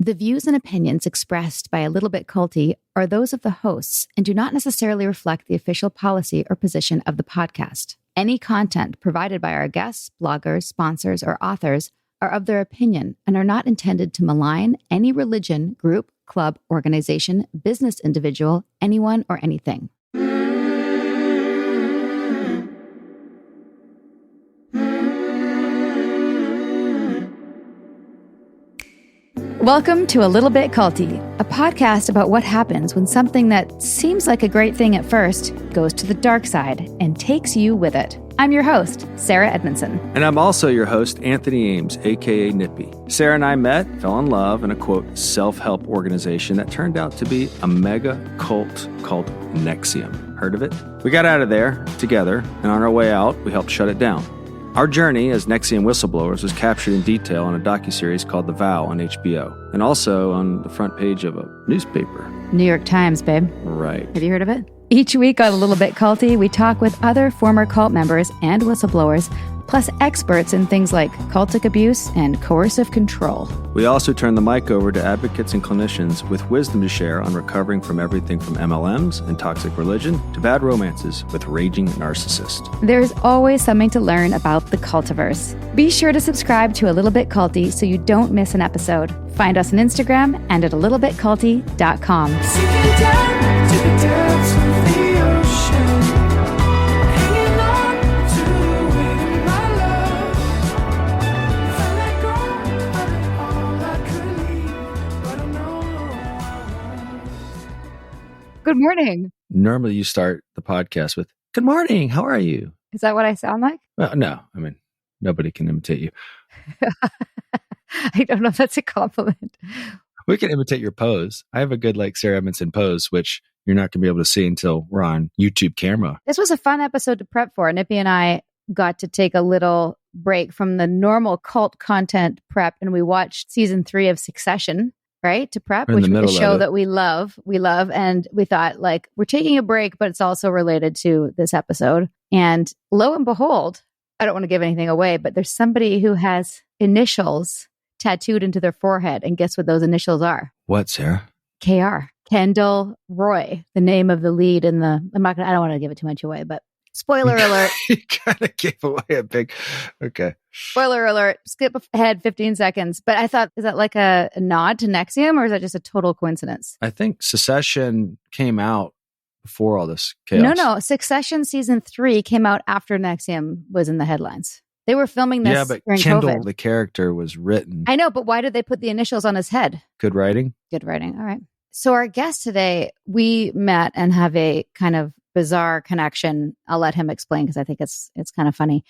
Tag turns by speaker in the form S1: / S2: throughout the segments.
S1: The views and opinions expressed by A Little Bit Culty are those of the hosts and do not necessarily reflect the official policy or position of the podcast. Any content provided by our guests, bloggers, sponsors, or authors are of their opinion and are not intended to malign any religion, group, club, organization, business individual, anyone, or anything. Welcome to A Little Bit Culty, a podcast about what happens when something that seems like a great thing at first goes to the dark side and takes you with it. I'm your host, Sarah Edmondson.
S2: And I'm also your host, Anthony Ames, a.k.a. Nippy. Sarah and I met, fell in love in a, quote, self-help organization that turned out to be a mega cult called NXIVM. Heard of it? We got out of there together, and on our way out, we helped shut it down. Our journey as NXIVM whistleblowers was captured in detail on a docuseries called The Vow on HBO, and also on the front page of a newspaper.
S1: New York Times, babe.
S2: Right.
S1: Have you heard of it? Each week on A Little Bit Culty, we talk with other former cult members and whistleblowers, plus experts in things like cultic abuse and coercive control.
S2: We also turn the mic over to advocates and clinicians with wisdom to share on recovering from everything from MLMs and toxic religion to bad romances with raging narcissists.
S1: There's always something to learn about the cultiverse. Be sure to subscribe to A Little Bit Culty so you don't miss an episode. Find us on Instagram and at alittlebitculty.com. Good morning.
S2: Normally you start the podcast with, good morning, how are you?
S1: Is that what I sound like?
S2: Well, no, I mean, nobody can imitate you.
S1: I don't know if that's a compliment.
S2: We can imitate your pose. I have a good Sarah Edmondson pose, which you're not going to be able to see until we're on YouTube camera.
S1: This was a fun episode to prep for. Nippy and I got to take a little break from the normal cult content prep, and we watched season 3 of Succession. Right? To prep, which is a show that we love. And we thought, we're taking a break, but it's also related to this episode. And lo and behold, I don't want to give anything away, but there's somebody who has initials tattooed into their forehead. And guess what those initials are?
S2: What, Sarah?
S1: KR. Kendall Roy, the name of the lead in the, I don't want to give it too much away, but spoiler alert.
S2: You kind of gave away a big, okay.
S1: Spoiler alert, skip ahead 15 seconds. But I thought, is that like a nod to NXIVM or is that just a total coincidence?
S2: I think Succession came out before all this chaos.
S1: No. Succession season 3 came out after NXIVM was in the headlines. They were filming this during
S2: Kendall,
S1: COVID.
S2: the character, was written.
S1: I know, but why did they put the initials on his head?
S2: Good writing?
S1: Good writing. All right. So our guest today, we met and have a kind of bizarre connection. I'll let him explain because I think it's kind of funny.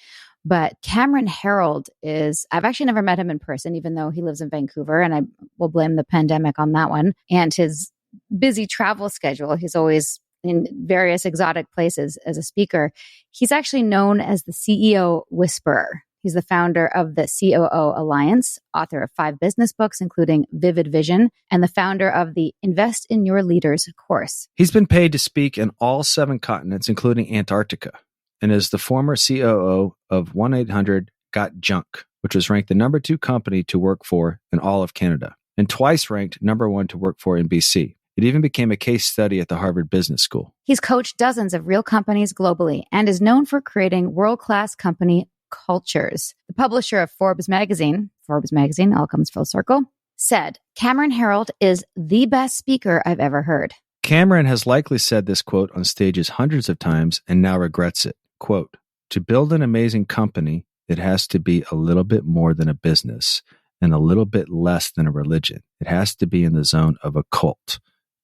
S1: But Cameron Herold I've actually never met him in person, even though he lives in Vancouver, and I will blame the pandemic on that one and his busy travel schedule. He's always in various exotic places as a speaker. He's actually known as the CEO Whisperer. He's the founder of the COO Alliance, author of 5 business books, including Vivid Vision, and the founder of the Invest in Your Leaders course.
S2: He's been paid to speak in all 7 continents, including Antarctica, and is the former COO of 1-800-GOT-JUNK, which was ranked the number 2 company to work for in all of Canada, and twice ranked number 1 to work for in BC. It even became a case study at the Harvard Business School.
S1: He's coached dozens of real companies globally and is known for creating world-class company cultures. The publisher of Forbes magazine, all comes full circle, said, Cameron Herold is the best speaker I've ever heard.
S2: Cameron has likely said this quote on stages hundreds of times and now regrets it. Quote, to build an amazing company, it has to be a little bit more than a business and a little bit less than a religion. It has to be in the zone of a cult.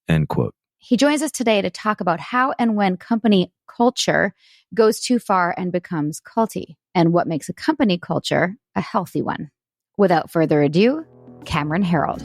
S2: End quote.
S1: He joins us today to talk about how and when company culture goes too far and becomes culty, and what makes a company culture a healthy one. Without further ado, Cameron Herold.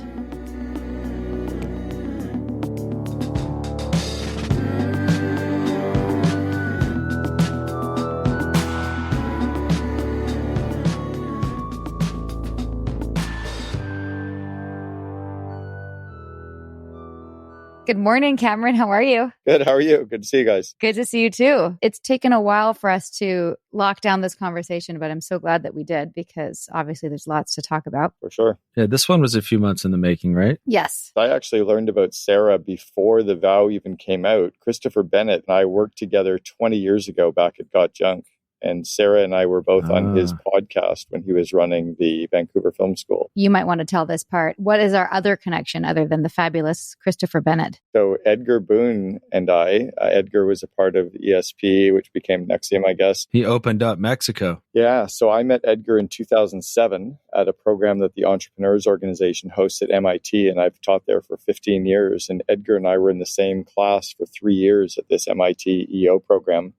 S1: Good morning, Cameron. How are you?
S3: Good. How are you? Good to see you guys.
S1: Good to see you too. It's taken a while for us to lock down this conversation, but I'm so glad that we did because obviously there's lots to talk about.
S3: For sure.
S2: Yeah, this one was a few months in the making, right?
S1: Yes.
S3: I actually learned about Sarah before the vow even came out. Christopher Bennett and I worked together 20 years ago back at Got Junk. And Sarah and I were both on his podcast when he was running the Vancouver Film School.
S1: You might want to tell this part. What is our other connection other than the fabulous Christopher Bennett?
S3: So Edgar Boone and I, Edgar was a part of ESP, which became Nexium, I guess.
S2: He opened up Mexico.
S3: Yeah. So I met Edgar in 2007 at a program that the Entrepreneurs Organization hosts at MIT. And I've taught there for 15 years. And Edgar and I were in the same class for 3 years at this MIT EO program.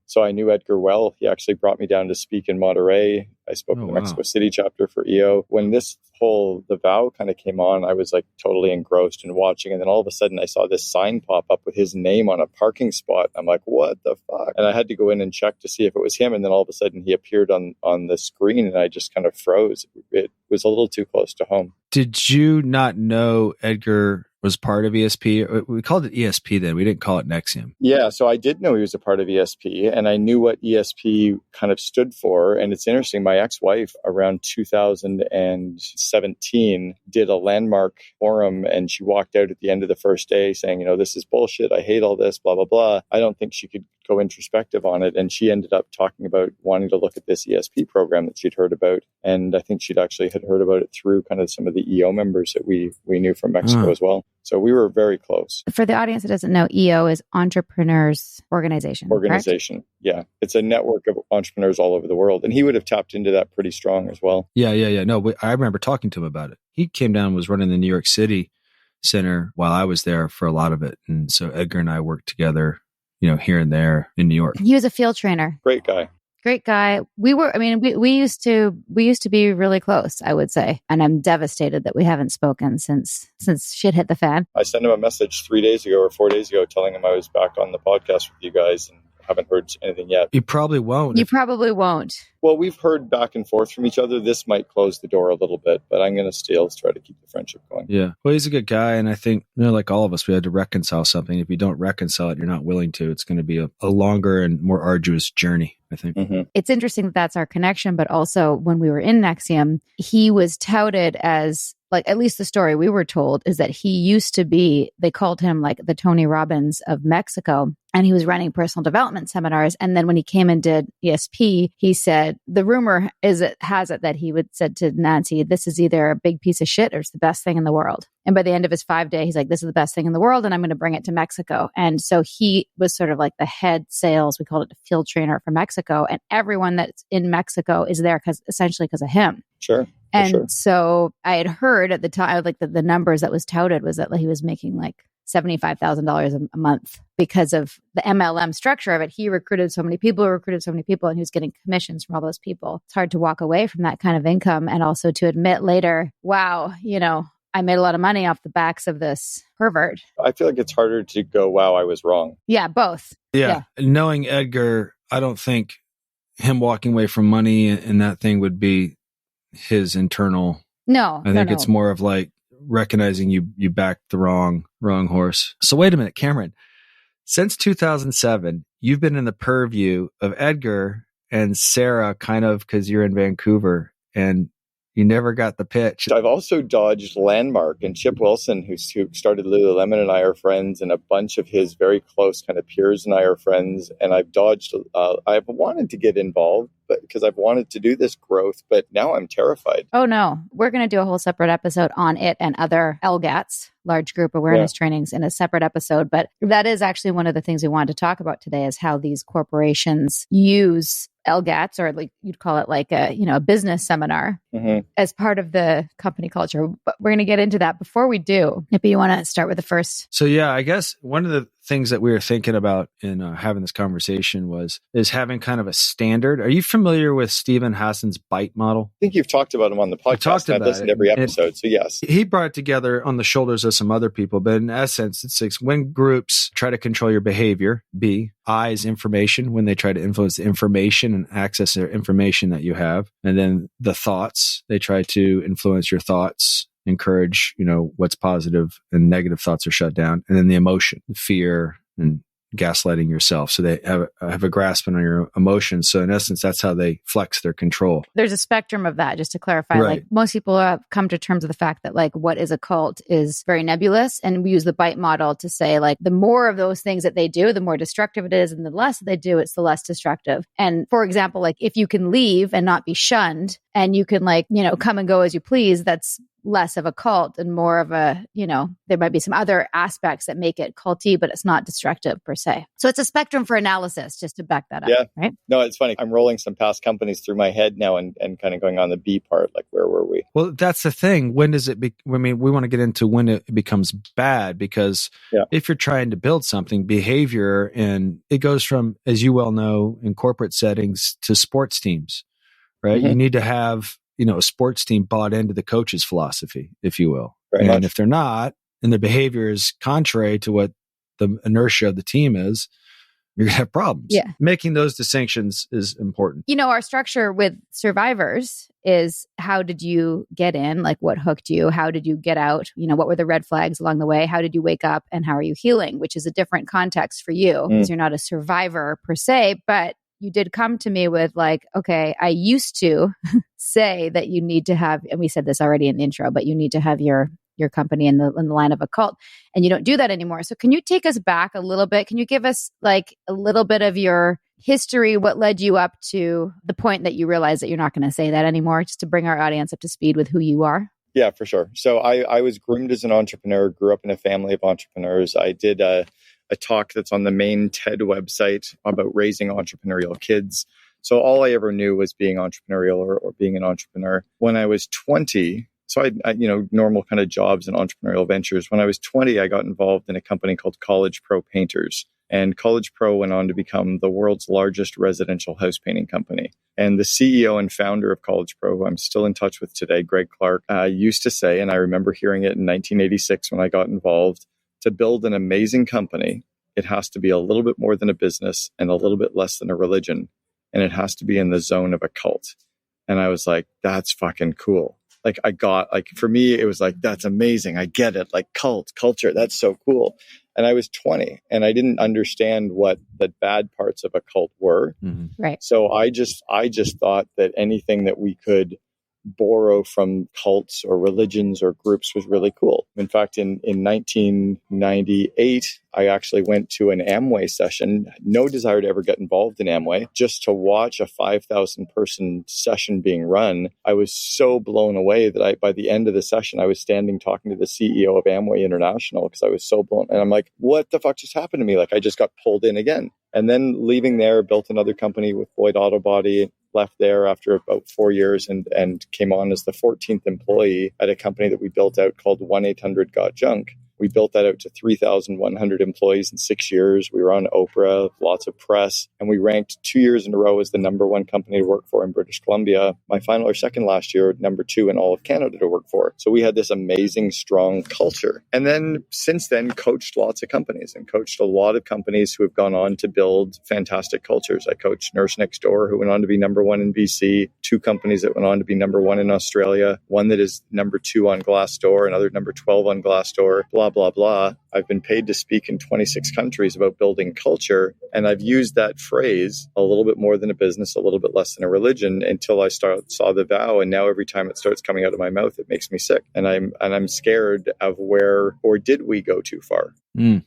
S3: So I knew Edgar well. He actually brought me down to speak in Monterey. I spoke in the Mexico City chapter for EO. When the vow kind of came on, I was like totally engrossed and watching. And then all of a sudden I saw this sign pop up with his name on a parking spot. I'm like, what the fuck? And I had to go in and check to see if it was him. And then all of a sudden he appeared on the screen and I just kind of froze. It was a little too close to home.
S2: Did you not know Edgar was part of ESP? We called it ESP then. We didn't call it Nexium.
S3: Yeah, so I did know he was a part of ESP, and I knew what ESP kind of stood for. And it's interesting, my ex-wife around 2017 did a landmark forum, and she walked out at the end of the first day saying, this is bullshit. I hate all this, blah, blah, blah. I don't think she could go introspective on it. And she ended up talking about wanting to look at this ESP program that she'd heard about. And I think she'd actually had heard about it through kind of some of the EO members that we knew from Mexico as well. So we were very close.
S1: For the audience that doesn't know, EO is Entrepreneurs Organization.
S3: Organization. Correct? Yeah. It's a network of entrepreneurs all over the world. And he would have tapped into that pretty strong as well.
S2: Yeah. No, I remember talking to him about it. He came down and was running the New York City Center while I was there for a lot of it. And so Edgar and I worked together, here and there in New York.
S1: He was a field trainer.
S3: Great guy.
S1: We used to be really close, I would say. And I'm devastated that we haven't spoken since shit hit the fan.
S3: I sent him a message 3 days ago or 4 days ago telling him I was back on the podcast with you guys and haven't heard anything yet.
S2: You probably won't.
S1: Probably won't.
S3: Well, we've heard back and forth from each other. This might close the door a little bit, but I'm going to still try to keep the friendship going.
S2: Yeah. Well, he's a good guy. And I think, like all of us, we had to reconcile something. If you don't reconcile it, you're not willing to. It's going to be a longer and more arduous journey, I think.
S3: Mm-hmm.
S1: It's interesting that that's our connection, but also when we were in Nexium, he was touted as, like, at least the story we were told is that he used to be, they called him like the Tony Robbins of Mexico. And he was running personal development seminars. And then when he came and did ESP, he said, the rumor has it that he said to Nancy, this is either a big piece of shit or it's the best thing in the world. And by the end of his 5 day, he's like, this is the best thing in the world. And I'm going to bring it to Mexico. And so he was sort of like the head sales. We called it a field trainer for Mexico. And everyone that's in Mexico is there essentially because of him.
S3: Sure.
S1: And so I had heard at the time, like the numbers that was touted was that he was making like $75,000 a month because of the MLM structure of it. He recruited so many people, and he was getting commissions from all those people. It's hard to walk away from that kind of income and also to admit later, wow, I made a lot of money off the backs of this pervert.
S3: I feel like it's harder to go, wow, I was wrong.
S1: Yeah, both.
S2: Yeah. Knowing Edgar, I don't think him walking away from money and that thing would be his internal.
S1: No,
S2: I think it's more of like recognizing you backed the wrong horse. So wait a minute, Cameron. Since 2007, you've been in the purview of Edgar and Sarah, kind of because you're in Vancouver, and you never got the pitch.
S3: I've also dodged Landmark, and Chip Wilson, who started Lululemon, and I are friends, and a bunch of his very close kind of peers and I are friends. And I've dodged. I've wanted to get involved, but because I've wanted to do this growth, but now I'm terrified.
S1: Oh no, we're going to do a whole separate episode on it and other LGATs, large group awareness trainings, in a separate episode. But that is actually one of the things we wanted to talk about today: is how these corporations use LGATs, or like you'd call it like a business seminar, as part of the company culture. But we're going to get into that. Before we do, Nippy, you want to start with the first?
S2: So yeah, I guess one of the things that we were thinking about in having this conversation is having kind of a standard. Are you familiar with Stephen Hassan's BITE model?
S3: I think you've talked about him on the podcast. I've listened to every episode, so yes.
S2: He brought it together on the shoulders of some other people, but in essence, it's like when groups try to control your behavior. B, I is information, when they try to influence the information and access their information that you have. And then the thoughts, they try to influence your thoughts. encourage, what's positive, and negative thoughts are shut down. And then the emotion, fear, and gaslighting yourself. So they have a grasp on your emotions. So in essence, that's how they flex their control.
S1: There's a spectrum of that, just to clarify.
S2: Right.
S1: Like most people have come to terms with the fact that like what is a cult is very nebulous. And we use the bite model to say like the more of those things that they do, the more destructive it is. And the less they do, it's the less destructive. And for example, like if you can leave and not be shunned and you can like, come and go as you please, that's less of a cult and more of a, there might be some other aspects that make it culty, but it's not destructive per se. So it's a spectrum for analysis, just to back that up.
S3: Yeah.
S1: Right?
S3: No, it's funny. I'm rolling some past companies through my head now and kind of going on the B part, like where were we?
S2: Well, that's the thing. When does it we want to get into when it becomes bad, because if you're trying to build something, behavior, and it goes from, as you well know, in corporate settings to sports teams, right?
S3: Mm-hmm.
S2: You need to have a sports team bought into the coach's philosophy, if you will.
S3: Very
S2: and
S3: much.
S2: if they're not, and the behavior is contrary to what the inertia of the team is, you're going to have problems.
S1: Yeah.
S2: Making those distinctions is important.
S1: Our structure with survivors is how did you get in? Like what hooked you? How did you get out? What were the red flags along the way? How did you wake up? And how are you healing? Which is a different context for you because you're not a survivor per se, but you did come to me with like, okay, I used to say that you need to have, and we said this already in the intro, but you need to have your company in the line of a cult, and you don't do that anymore. So can you take us back a little bit? Can you give us like a little bit of your history? What led you up to the point that you realized that you're not going to say that anymore, just to bring our audience up to speed with who you are?
S3: Yeah, for sure. So I was groomed as an entrepreneur, grew up in a family of entrepreneurs. I did a talk that's on the main TED website about raising entrepreneurial kids. So all I ever knew was being entrepreneurial or being an entrepreneur. When I was 20, so I normal kind of jobs and entrepreneurial ventures. When I was 20, I got involved in a company called College Pro Painters. And College Pro went on to become the world's largest residential house painting company. And the CEO and founder of College Pro, who I'm still in touch with today, Greg Clark, used to say, and I remember hearing it in 1986 when I got involved, to build an amazing company, it has to be a little bit more than a business and a little bit less than a religion. And it has to be in the zone of a cult. And I was like, that's fucking cool. Like for me, it was like, that's amazing. I get it. Like culture, that's so cool. And I was 20 and I didn't understand what the bad parts of a cult were.
S2: Mm-hmm.
S1: Right.
S3: So I just thought that anything that we could borrow from cults or religions or groups was really cool. In fact, in 1998, I actually went to an Amway session. No desire to ever get involved in Amway, just to watch a 5,000 person session being run. I was so blown away that by the end of the session, I was standing talking to the CEO of Amway International because I was so blown. And I'm like, what the fuck just happened to me? Like I just got pulled in again. And then leaving there, built another company with Boyd Auto Body, left there after about 4 years and came on as the 14th employee at a company that we built out called 1-800-GOT-JUNK. We built that out to 3,100 employees in 6 years. We were on Oprah, lots of press, and we ranked 2 years in a row as the number one company to work for in British Columbia. My final or second last year, number 2 in all of Canada to work for. So we had this amazing, strong culture. And then since then, coached lots of companies and coached a lot of companies who have gone on to build fantastic cultures. I coached Nurse Next Door, who went on to be number 1 in BC, 2 companies that went on to be number 1 in Australia, one that is number 2 on Glassdoor, another number 12 on Glassdoor, blah, blah, blah. I've been paid to speak in 26 countries about building culture. And I've used that phrase, a little bit more than a business, a little bit less than a religion, until I saw the vow. And now every time it starts coming out of my mouth, it makes me sick. And I'm scared of where, or did we go too far?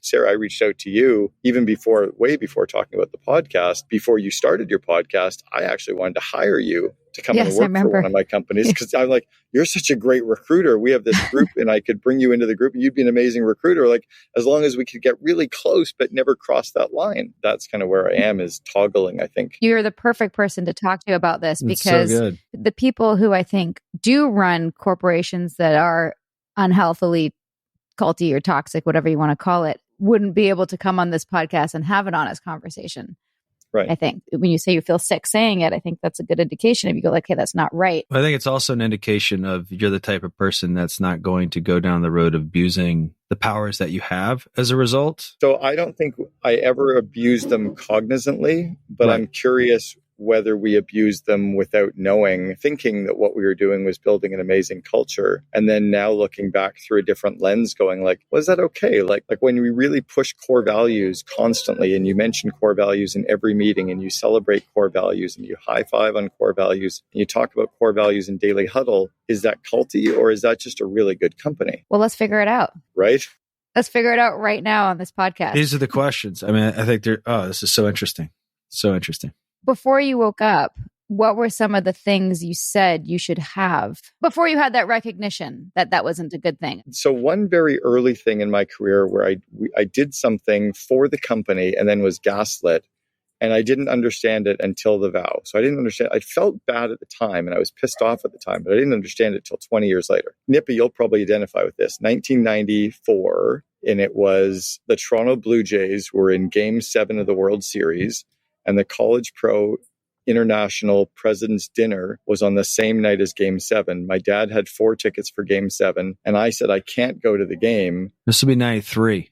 S3: Sarah, I reached out to you way before talking about the podcast. Before you started your podcast, I actually wanted to hire you to come and work for one of my companies because I'm like, you're such a great recruiter. We have this group and I could bring you into the group and you'd be an amazing recruiter. Like as long as we could get really close, but never cross that line. That's kind of where I am, is toggling, I think.
S1: You're the perfect person to talk to about this because the people who I think do run corporations that are unhealthily culty or toxic, whatever you want to call it, wouldn't be able to come on this podcast and have an honest conversation.
S3: Right.
S1: I think when you say you feel sick saying it, I think that's a good indication. If you go like, hey, that's not right.
S2: I think it's also an indication of you're the type of person that's not going to go down the road of abusing the powers that you have as a result.
S3: So I don't think I ever abused them cognizantly, but I'm curious whether we abused them without knowing, thinking that what we were doing was building an amazing culture. And then now looking back through a different lens, going like, was that okay? Like when we really push core values constantly, and you mention core values in every meeting, and you celebrate core values, and you high five on core values, and you talk about core values in daily huddle, is that culty, or is that just a really good company?
S1: Well, let's figure it out.
S3: Right?
S1: Let's figure it out right now on this podcast.
S2: These are the questions. I mean, I think this is so interesting. So interesting.
S1: Before you woke up, what were some of the things you said you should have before you had that recognition that that wasn't a good thing?
S3: So one very early thing in my career where I did something for the company and then was gaslit, and I didn't understand it until the vow. So I didn't understand. I felt bad at the time and I was pissed off at the time, but I didn't understand it till 20 years later. Nippy, you'll probably identify with this. 1994, and it was the Toronto Blue Jays were in Game 7 of the World Series, and the College Pro International President's Dinner was on the same night as Game 7. My dad had 4 tickets for Game 7, and I said, I can't go to the game.
S2: This will be 93.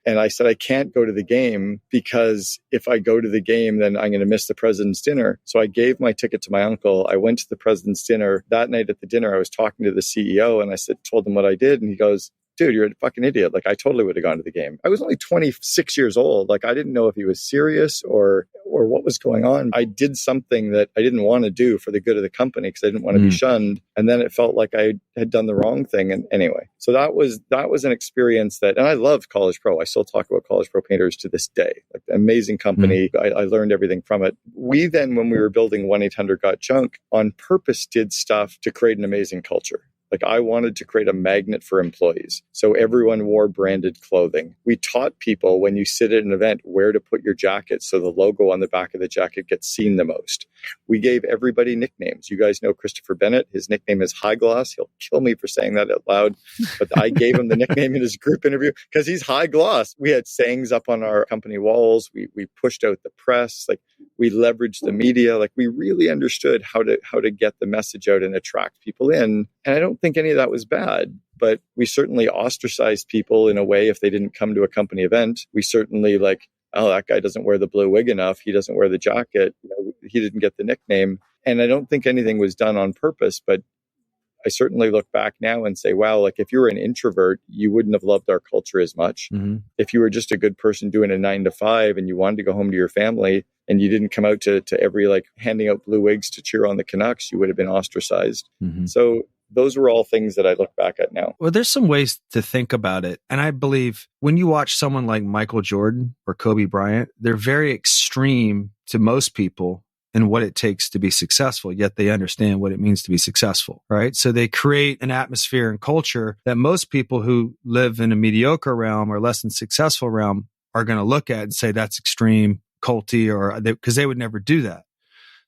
S3: And I said, I can't go to the game because if I go to the game, then I'm going to miss the president's dinner. So I gave my ticket to my uncle. I went to the president's dinner. That night at the dinner, I was talking to the CEO and I told him what I did. And he goes, dude, you're a fucking idiot. Like, I totally would have gone to the game. I was only 26 years old. Like, I didn't know if he was serious or what was going on. I did something that I didn't want to do for the good of the company because I didn't want to be shunned. And then it felt like I had done the wrong thing. And anyway, so that was an experience that, and I love College Pro. I still talk about College Pro Painters to this day. Like, amazing company. I learned everything from it. We then, when we were building 1-800-GOT-JUNK, on purpose did stuff to create an amazing culture. Like, I wanted to create a magnet for employees. So everyone wore branded clothing. We taught people when you sit at an event where to put your jacket so the logo on the back of the jacket gets seen the most. We gave everybody nicknames. You guys know Christopher Bennett. His nickname is High Gloss. He'll kill me for saying that out loud. But I gave him the nickname in his group interview because he's High Gloss. We had sayings up on our company walls. We pushed out the press. Like, we leveraged the media. Like, we really understood how to get the message out and attract people in. And I don't think any of that was bad, but we certainly ostracized people in a way if they didn't come to a company event. We certainly oh, that guy doesn't wear the blue wig enough. He doesn't wear the jacket. He didn't get the nickname. And I don't think anything was done on purpose, but I certainly look back now and say, wow, like, if you were an introvert, you wouldn't have loved our culture as much. If you were just a good person doing a 9 to 5 and you wanted to go home to your family and you didn't come out to every handing out blue wigs to cheer on the Canucks, you would have been ostracized. So those were all things that I look back at now.
S2: Well, there's some ways to think about it. And I believe when you watch someone like Michael Jordan or Kobe Bryant, they're very extreme to most people in what it takes to be successful, yet they understand what it means to be successful, right? So they create an atmosphere and culture that most people who live in a mediocre realm or less than successful realm are going to look at and say that's extreme, culty, or because they would never do that.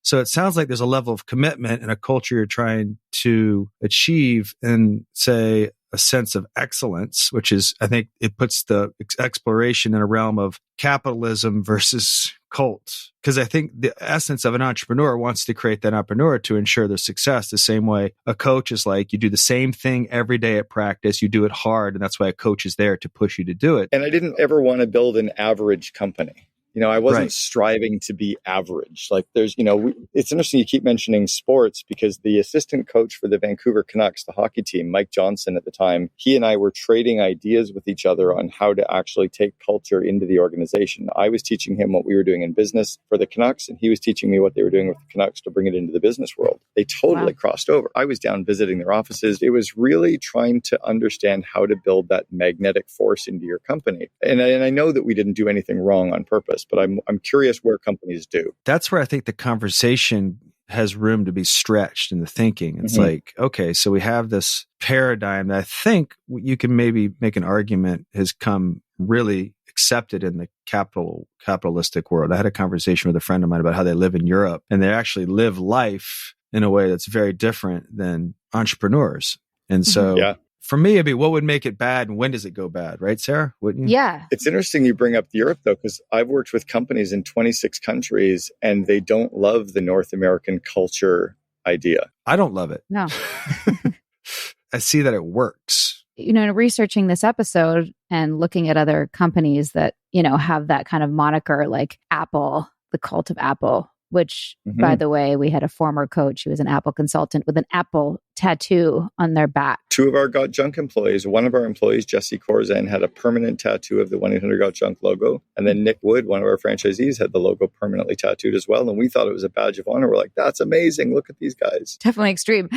S2: So it sounds like there's a level of commitment and a culture you're trying to achieve and, say, a sense of excellence, which is, I think it puts the exploration in a realm of capitalism versus cult. Because I think the essence of an entrepreneur wants to create that entrepreneur to ensure their success the same way a coach is like, you do the same thing every day at practice, you do it hard, and that's why a coach is there to push you to do it.
S3: And I didn't ever want to build an average company. I wasn't striving to be average. Like, there's, it's interesting you keep mentioning sports because the assistant coach for the Vancouver Canucks, the hockey team, Mike Johnson at the time, he and I were trading ideas with each other on how to actually take culture into the organization. I was teaching him what we were doing in business for the Canucks, and he was teaching me what they were doing with the Canucks to bring it into the business world. They totally crossed over. I was down visiting their offices. It was really trying to understand how to build that magnetic force into your company. And I know that we didn't do anything wrong on purpose, but I'm curious where companies do.
S2: That's where I think the conversation has room to be stretched in the thinking. It's like, okay, so we have this paradigm that I think you can maybe make an argument has come really accepted in the capitalistic world. I had a conversation with a friend of mine about how they live in Europe, and they actually live life in a way that's very different than entrepreneurs. And so for me, it'd be what would make it bad and when does it go bad, right, Sarah? Wouldn't you?
S1: Yeah.
S3: It's interesting you bring up Europe, though, because I've worked with companies in 26 countries and they don't love the North American culture idea.
S2: I don't love it.
S1: No.
S2: I see that it works.
S1: Researching this episode and looking at other companies that, have that kind of moniker, like Apple, the cult of Apple, which, by the way, we had a former coach who was an Apple consultant with an Apple tattoo on their back.
S3: 2 of our Got Junk employees, one of our employees, Jesse Corzan, had a permanent tattoo of the 1-800-GOT-JUNK logo. And then Nick Wood, one of our franchisees, had the logo permanently tattooed as well. And we thought it was a badge of honor. We're like, that's amazing. Look at these guys.
S1: Definitely extreme.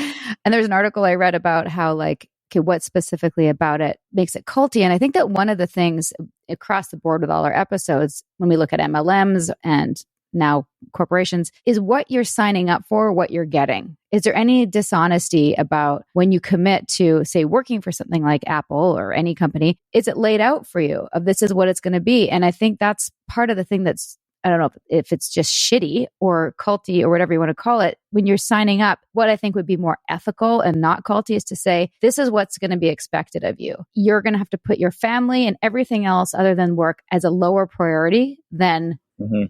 S1: And there's an article I read about how like, okay, what specifically about it makes it culty? And I think that one of the things across the board with all our episodes, when we look at MLMs and now corporations, is what you're signing up for, what you're getting. Is there any dishonesty about when you commit to, say, working for something like Apple or any company? Is it laid out for you of this is what it's going to be? And I think that's part of the thing that's, I don't know if it's just shitty or culty or whatever you want to call it. When you're signing up, what I think would be more ethical and not culty is to say, this is what's going to be expected of you. You're going to have to put your family and everything else other than work as a lower priority than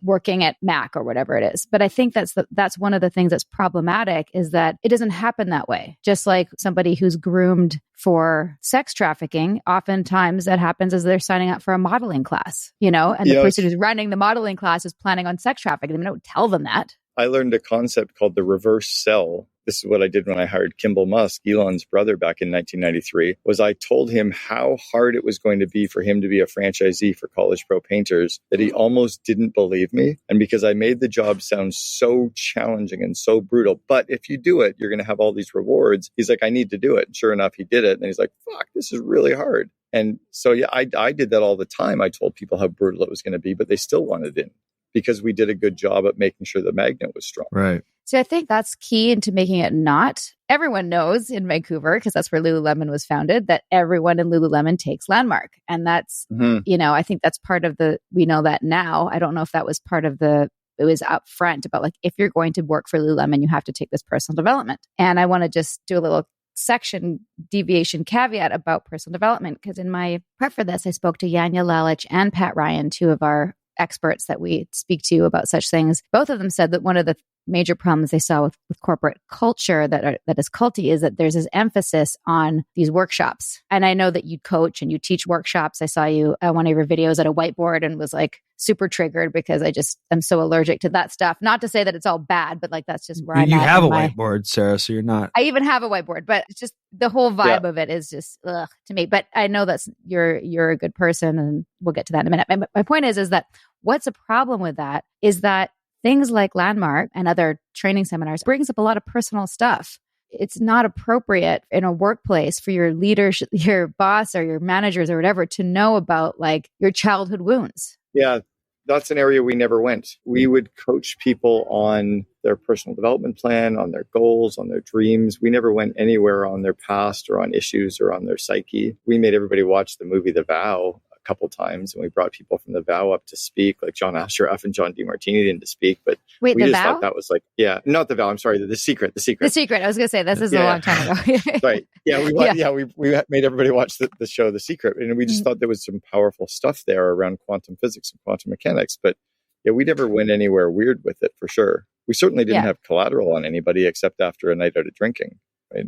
S1: working at Mac or whatever it is. But I think that's one of the things that's problematic is that it doesn't happen that way. Just like somebody who's groomed for sex trafficking, oftentimes that happens as they're signing up for a modeling class, and the person who's running the modeling class is planning on sex trafficking. They don't tell them that.
S3: I learned a concept called the reverse sell. This is what I did when I hired Kimball Musk, Elon's brother, back in 1993, was I told him how hard it was going to be for him to be a franchisee for College Pro Painters, that he almost didn't believe me. And because I made the job sound so challenging and so brutal, but if you do it, you're going to have all these rewards. He's like, I need to do it. And sure enough, he did it. And he's like, fuck, this is really hard. And so, yeah, I did that all the time. I told people how brutal it was going to be, but they still wanted in because we did a good job at making sure the magnet was strong.
S2: Right.
S1: So I think that's key into making it not. Everyone knows in Vancouver, because that's where Lululemon was founded, that everyone in Lululemon takes Landmark. And that's, I think that's part of we know that now. I don't know if that was part of it was up front about like, if you're going to work for Lululemon, you have to take this personal development. And I want to just do a little section deviation caveat about personal development, because in my prep for this, I spoke to Yanya Lalich and Pat Ryan, 2 of our experts that we speak to about such things. Both of them said that one of the major problems they saw with corporate culture that is culty is that there's this emphasis on these workshops. And I know that you coach and you teach workshops. I saw you one of your videos at a whiteboard and was like super triggered because I'm so allergic to that stuff. Not to say that it's all bad, but like that's just where I'm at.
S2: You have a whiteboard, Sarah, so you're not.
S1: I even have a whiteboard, but it's just the whole vibe of it is just ugh to me. But I know that's you're a good person, and we'll get to that in a minute. My point is that what's a problem with that is that things like Landmark and other training seminars brings up a lot of personal stuff. It's not appropriate in a workplace for your leaders, your boss or your managers or whatever to know about like your childhood wounds.
S3: Yeah, that's an area we never went. We would coach people on their personal development plan, on their goals, on their dreams. We never went anywhere on their past or on issues or on their psyche. We made everybody watch the movie The Vow a couple times, and we brought people from The Vow up to speak, like John Asheroff and John DeMartini in to speak. But we just thought that was like, not The Vow. I'm sorry, The Secret. The Secret. I was going to say this is a long time ago. Right. Yeah. We made everybody watch the show The Secret, and we just thought there was some powerful stuff there around quantum physics and quantum mechanics. But yeah, we never went anywhere weird with it for sure. We certainly didn't have collateral on anybody except after a night out of drinking.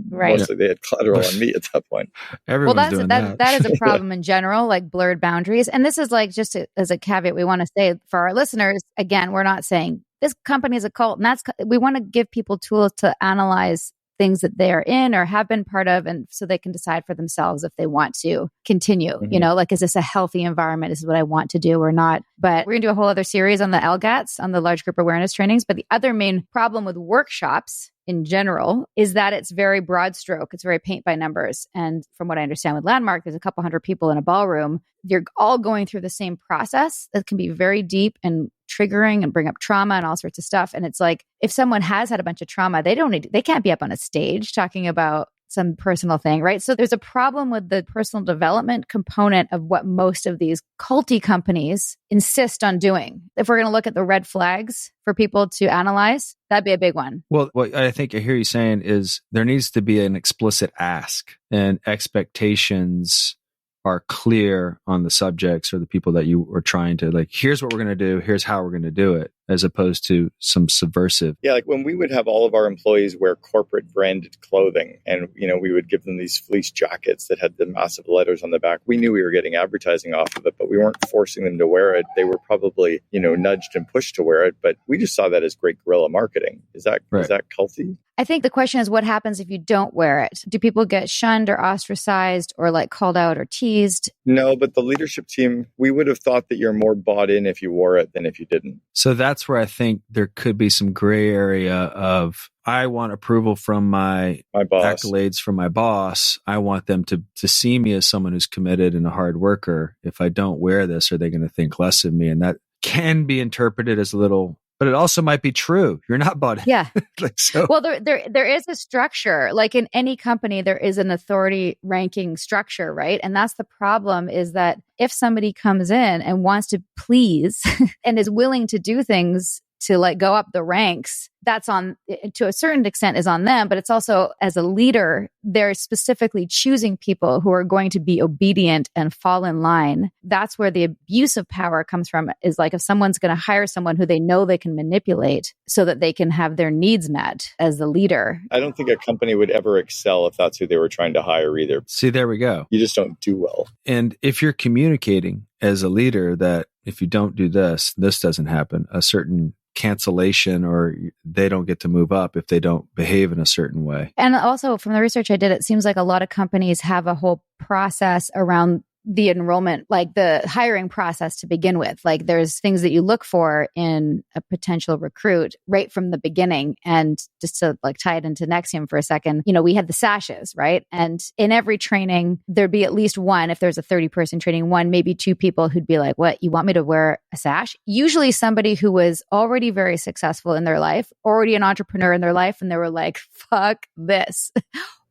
S3: Right. Mostly they had collateral on me at that point.
S2: Everyone's doing that.
S1: That is a problem in general, like blurred boundaries. And this is like as a caveat, we want to say for our listeners, again, we're not saying this company is a cult. And we want to give people tools to analyze things that they are in or have been part of, and so they can decide for themselves if they want to continue. Like, is this a healthy environment? Is this what I want to do or not? But we're going to do a whole other series on the LGATs, on the large group awareness trainings. But the other main problem with workshops in general is that it's very broad stroke. It's very paint by numbers. And from what I understand with Landmark, there's a couple hundred people in a ballroom. You're all going through the same process that can be very deep and triggering and bring up trauma and all sorts of stuff. And it's like, if someone has had a bunch of trauma, they can't be up on a stage talking about some personal thing, right? So there's a problem with the personal development component of what most of these culty companies insist on doing. If we're going to look at the red flags for people to analyze, that'd be a big one.
S2: Well, what I think I hear you saying is there needs to be an explicit ask, and expectations are clear on the subjects or the people that you are trying to, like, here's what we're going to do, here's how we're going to do it. as opposed to some subversive.
S3: Yeah, like when we would have all of our employees wear corporate branded clothing and, we would give them these fleece jackets that had the massive letters on the back. We knew we were getting advertising off of it, but we weren't forcing them to wear it. They were probably, nudged and pushed to wear it, but we just saw that as great guerrilla marketing. Is that culty?
S1: I think the question is what happens if you don't wear it? Do people get shunned or ostracized or like called out or teased?
S3: No, but the leadership team, we would have thought that you're more bought in if you wore it than if you didn't.
S2: So that's where I think there could be some gray area of, I want approval from my
S3: boss,
S2: accolades from my boss. I want them to see me as someone who's committed and a hard worker. If I don't wear this, are they going to think less of me? And that can be interpreted as a little, but it also might be true. You're not bought in.
S1: Yeah.
S2: So.
S1: Well, there is a structure. Like in any company, there is an authority ranking structure, right? And that's the problem, is that if somebody comes in and wants to please and is willing to do things to like go up the ranks, that's on, to a certain extent, is on them. But it's also, as a leader, they're specifically choosing people who are going to be obedient and fall in line. That's where the abuse of power comes from, is like if someone's going to hire someone who they know they can manipulate so that they can have their needs met as the leader.
S3: I don't think a company would ever excel if that's who they were trying to hire either.
S2: See, there we go.
S3: You just don't do well.
S2: And if you're communicating as a leader that if you don't do this, this doesn't happen, a certain cancellation, or they don't get to move up if they don't behave in a certain way.
S1: And also from the research I did, it seems like a lot of companies have a whole process around the enrollment, like the hiring process to begin with. Like there's things that you look for in a potential recruit right from the beginning. And just to like tie it into Nexium for a second, we had the sashes, right? And in every training, there'd be at least one, if there's a 30-person training, one, maybe two people who'd be like, what, you want me to wear a sash? Usually somebody who was already very successful in their life, already an entrepreneur in their life, and they were like, fuck this.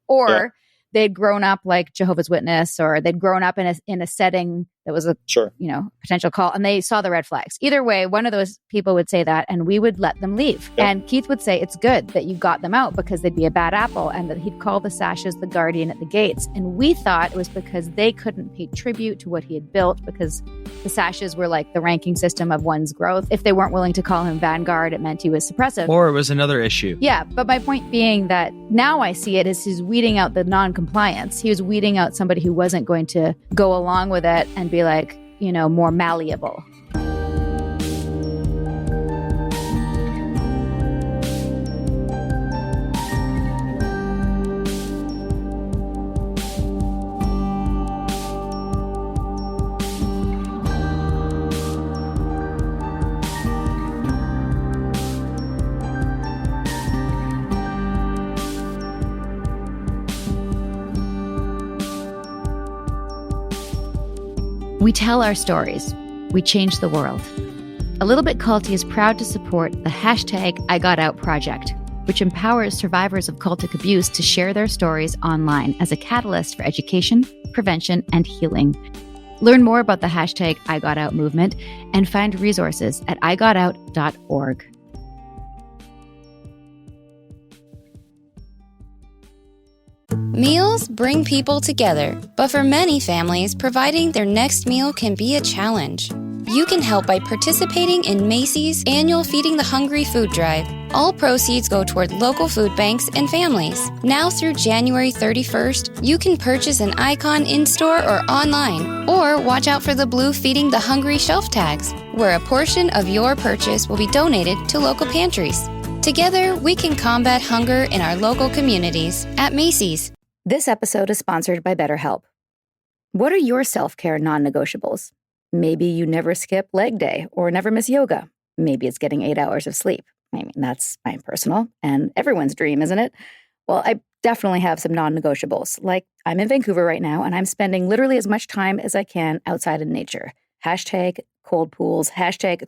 S1: Or they'd grown up like Jehovah's Witness, or they'd grown up in a setting that was a potential call, and they saw the red flags. Either way, one of those people would say that, and we would let them leave. Yep. And Keith would say, it's good that you got them out because they'd be a bad apple, and that he'd call the sashes the guardian at the gates. And we thought it was because they couldn't pay tribute to what he had built, because the sashes were like the ranking system of one's growth. If they weren't willing to call him vanguard, it meant he was suppressive.
S2: Or it was another issue.
S1: Yeah, but my point being that now I see it as he's weeding out the non-compliance. He was weeding out somebody who wasn't going to go along with it and be like, more malleable. We tell our stories. We change the world. A Little Bit Culty is proud to support the #IGotOut project, which empowers survivors of cultic abuse to share their stories online as a catalyst for education, prevention, and healing. Learn more about the #IGotOut movement and find resources at igotout.org.
S4: Meals bring people together, but for many families, providing their next meal can be a challenge. You can help by participating in Macy's annual Feeding the Hungry food drive. All proceeds go toward local food banks and families. Now through January 31st, you can purchase an icon in-store or online, or watch out for the blue Feeding the Hungry shelf tags, where a portion of your purchase will be donated to local pantries. Together, we can combat hunger in our local communities at Macy's.
S1: This episode is sponsored by BetterHelp. What are your self-care non-negotiables? Maybe you never skip leg day or never miss yoga. Maybe it's getting 8 hours of sleep. I mean, that's my personal and everyone's dream, isn't it? Well, I definitely have some non-negotiables. Like, I'm in Vancouver right now, and I'm spending literally as much time as I can outside in nature. #cold pools,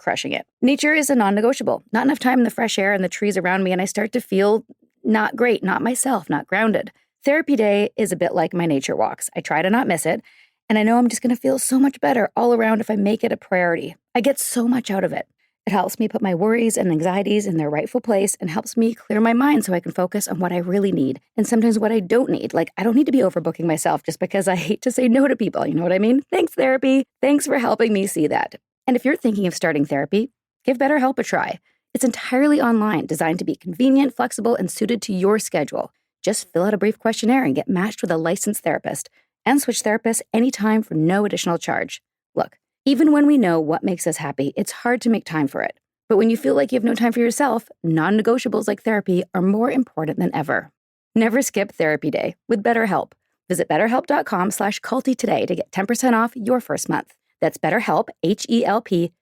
S1: #crushing it. Nature is a non-negotiable. Not enough time in the fresh air and the trees around me, and I start to feel not great, not myself, not grounded. Therapy day is a bit like my nature walks. I try to not miss it, and I know I'm just going to feel so much better all around if I make it a priority. I get so much out of it. It helps me put my worries and anxieties in their rightful place and helps me clear my mind so I can focus on what I really need and sometimes what I don't need. Like, I don't need to be overbooking myself just because I hate to say no to people. You know what I mean? Thanks, therapy. Thanks for helping me see that. And if you're thinking of starting therapy,
S5: Give BetterHelp a try. It's entirely online, designed to be convenient, flexible, and suited to your schedule. Just fill out a brief questionnaire and get matched with a licensed therapist. And switch therapists anytime for no additional charge. Look, even when we know what makes us happy, it's hard to make time for it. But when you feel like you have no time for yourself, non-negotiables like therapy are more important than ever. Never skip therapy day with BetterHelp. Visit betterhelp.com/culty today to get 10% off your first month. That's BetterHelp, HELP.com/culty.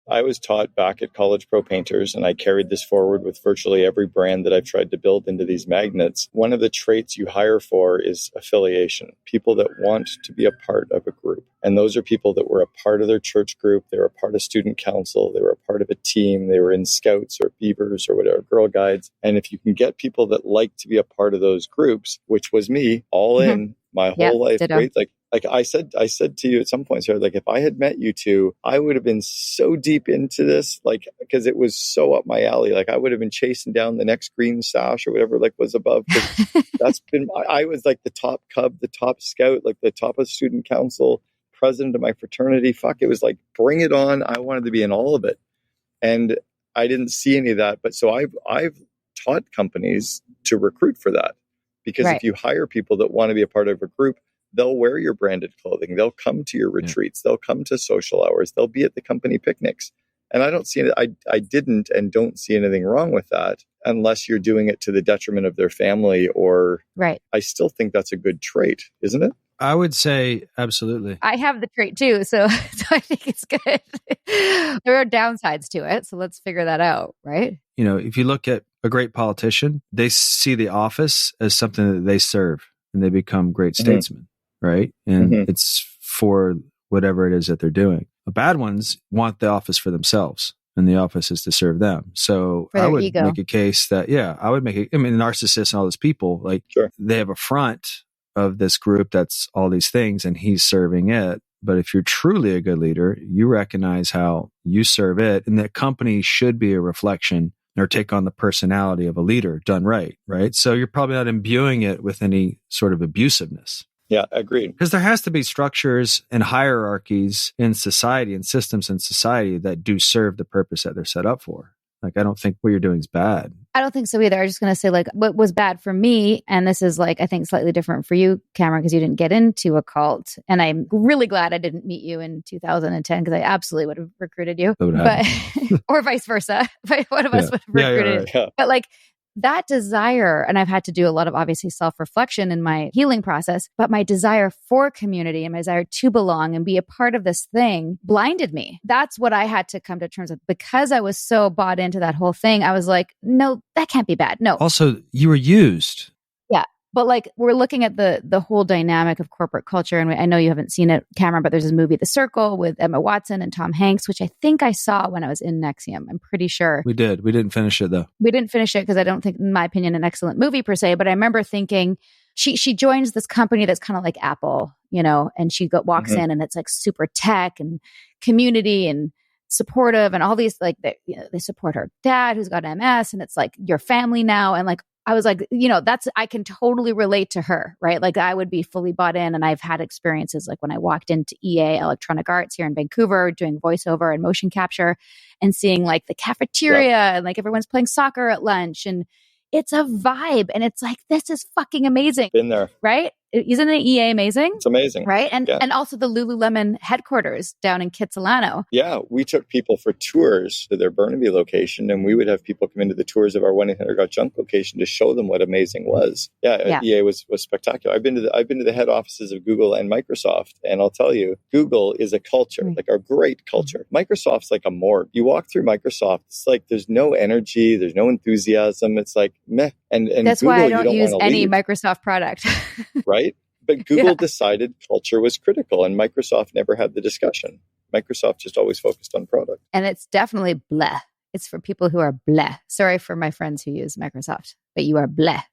S3: I was taught back at College Pro Painters, and I carried this forward with virtually every brand that I've tried to build into these magnets. One of the traits you hire for is affiliation, people that want to be a part of a group. And those are people that were a part of their church group. They were a part of student council. They were a part of a team. They were in scouts or beavers or whatever, Girl Guides. And if you can get people that like to be a part of those groups, which was me, all in my whole life, great, like I said to you at some point, Sarah, like if I had met you two, I would have been so deep into this, like, because it was so up my alley. Like I would have been chasing down the next green sash or whatever, like was above. That's been, I was like the top cub, the top scout, like the top of student council, president of my fraternity. Fuck, it was like, bring it on. I wanted to be in all of it. And I didn't see any of that. But so I've taught companies to recruit for that, because if you hire people that want to be a part of a group, they'll wear your branded clothing. They'll come to your retreats. They'll come to social hours. They'll be at the company picnics. And I don't see it. I didn't and don't see anything wrong with that, unless you're doing it to the detriment of their family or I still think that's a good trait, isn't it?
S2: I would say absolutely.
S1: I have the trait too, so I think it's good. There are downsides to it, so let's figure that out, right?
S2: You know, if you look at a great politician, they see the office as something that they serve, and they become great statesmen. Right. And it's for whatever it is that they're doing. The bad ones want the office for themselves, and the office is to serve them. So I would make a case that, narcissists and all those people, like they have a front of this group that's all these things, and he's serving it. But if you're truly a good leader, you recognize how you serve it, and that company should be a reflection or take on the personality of a leader done right. Right. So you're probably not imbuing it with any sort of abusiveness.
S3: Yeah, agreed.
S2: Because there has to be structures and hierarchies in society and systems in society that do serve the purpose that they're set up for. Like, I don't think what you're doing is bad.
S1: I don't think so either. I was just going to say, like, what was bad for me, and this is like, I think slightly different for you, Cameron, because you didn't get into a cult. And I'm really glad I didn't meet you in 2010, because I absolutely would have recruited you. But or vice versa. One of us would have recruited.
S3: Yeah.
S1: But like, that desire, and I've had to do a lot of obviously self-reflection in my healing process, but my desire for community and my desire to belong and be a part of this thing blinded me. That's what I had to come to terms with. Because I was so bought into that whole thing, I was like, no, that can't be bad. No.
S2: Also, you were used.
S1: Yeah. But like, we're looking at the whole dynamic of corporate culture. And I know you haven't seen it, Cameron, but there's this movie, The Circle, with Emma Watson and Tom Hanks, which I think I saw when I was in NXIVM. I'm pretty sure.
S2: We did. We didn't finish it though.
S1: We didn't finish it because I don't think, in my opinion, an excellent movie per se. But I remember thinking, she joins this company that's kind of like Apple, you know, and she walks in and it's like super tech and community and supportive and all these, like, they support her dad who's got MS, and it's like your family now. And like, I was like, you know, I can totally relate to her, right? Like, I would be fully bought in. And I've had experiences like when I walked into EA Electronic Arts here in Vancouver doing voiceover and motion capture and seeing like the cafeteria and like everyone's playing soccer at lunch, and it's a vibe. And it's like, this is fucking amazing.
S3: Been there.
S1: Right? Isn't the EA amazing?
S3: It's amazing.
S1: Right? And also the Lululemon headquarters down in Kitsilano.
S3: Yeah, we took people for tours to their Burnaby location, and we would have people come into the tours of our 1-800-GOT-JUNK location to show them what amazing was. Yeah. EA was spectacular. I've been to the head offices of Google and Microsoft, and I'll tell you, Google is a culture, like a great culture. Microsoft's like a morgue. You walk through Microsoft, it's like there's no energy, there's no enthusiasm. It's like meh. And
S1: that's
S3: Google,
S1: why I don't use any Microsoft product.
S3: Right? But Google decided culture was critical, and Microsoft never had the discussion. Microsoft just always focused on product.
S1: And it's definitely bleh. It's for people who are bleh. Sorry for my friends who use Microsoft, but you are bleh.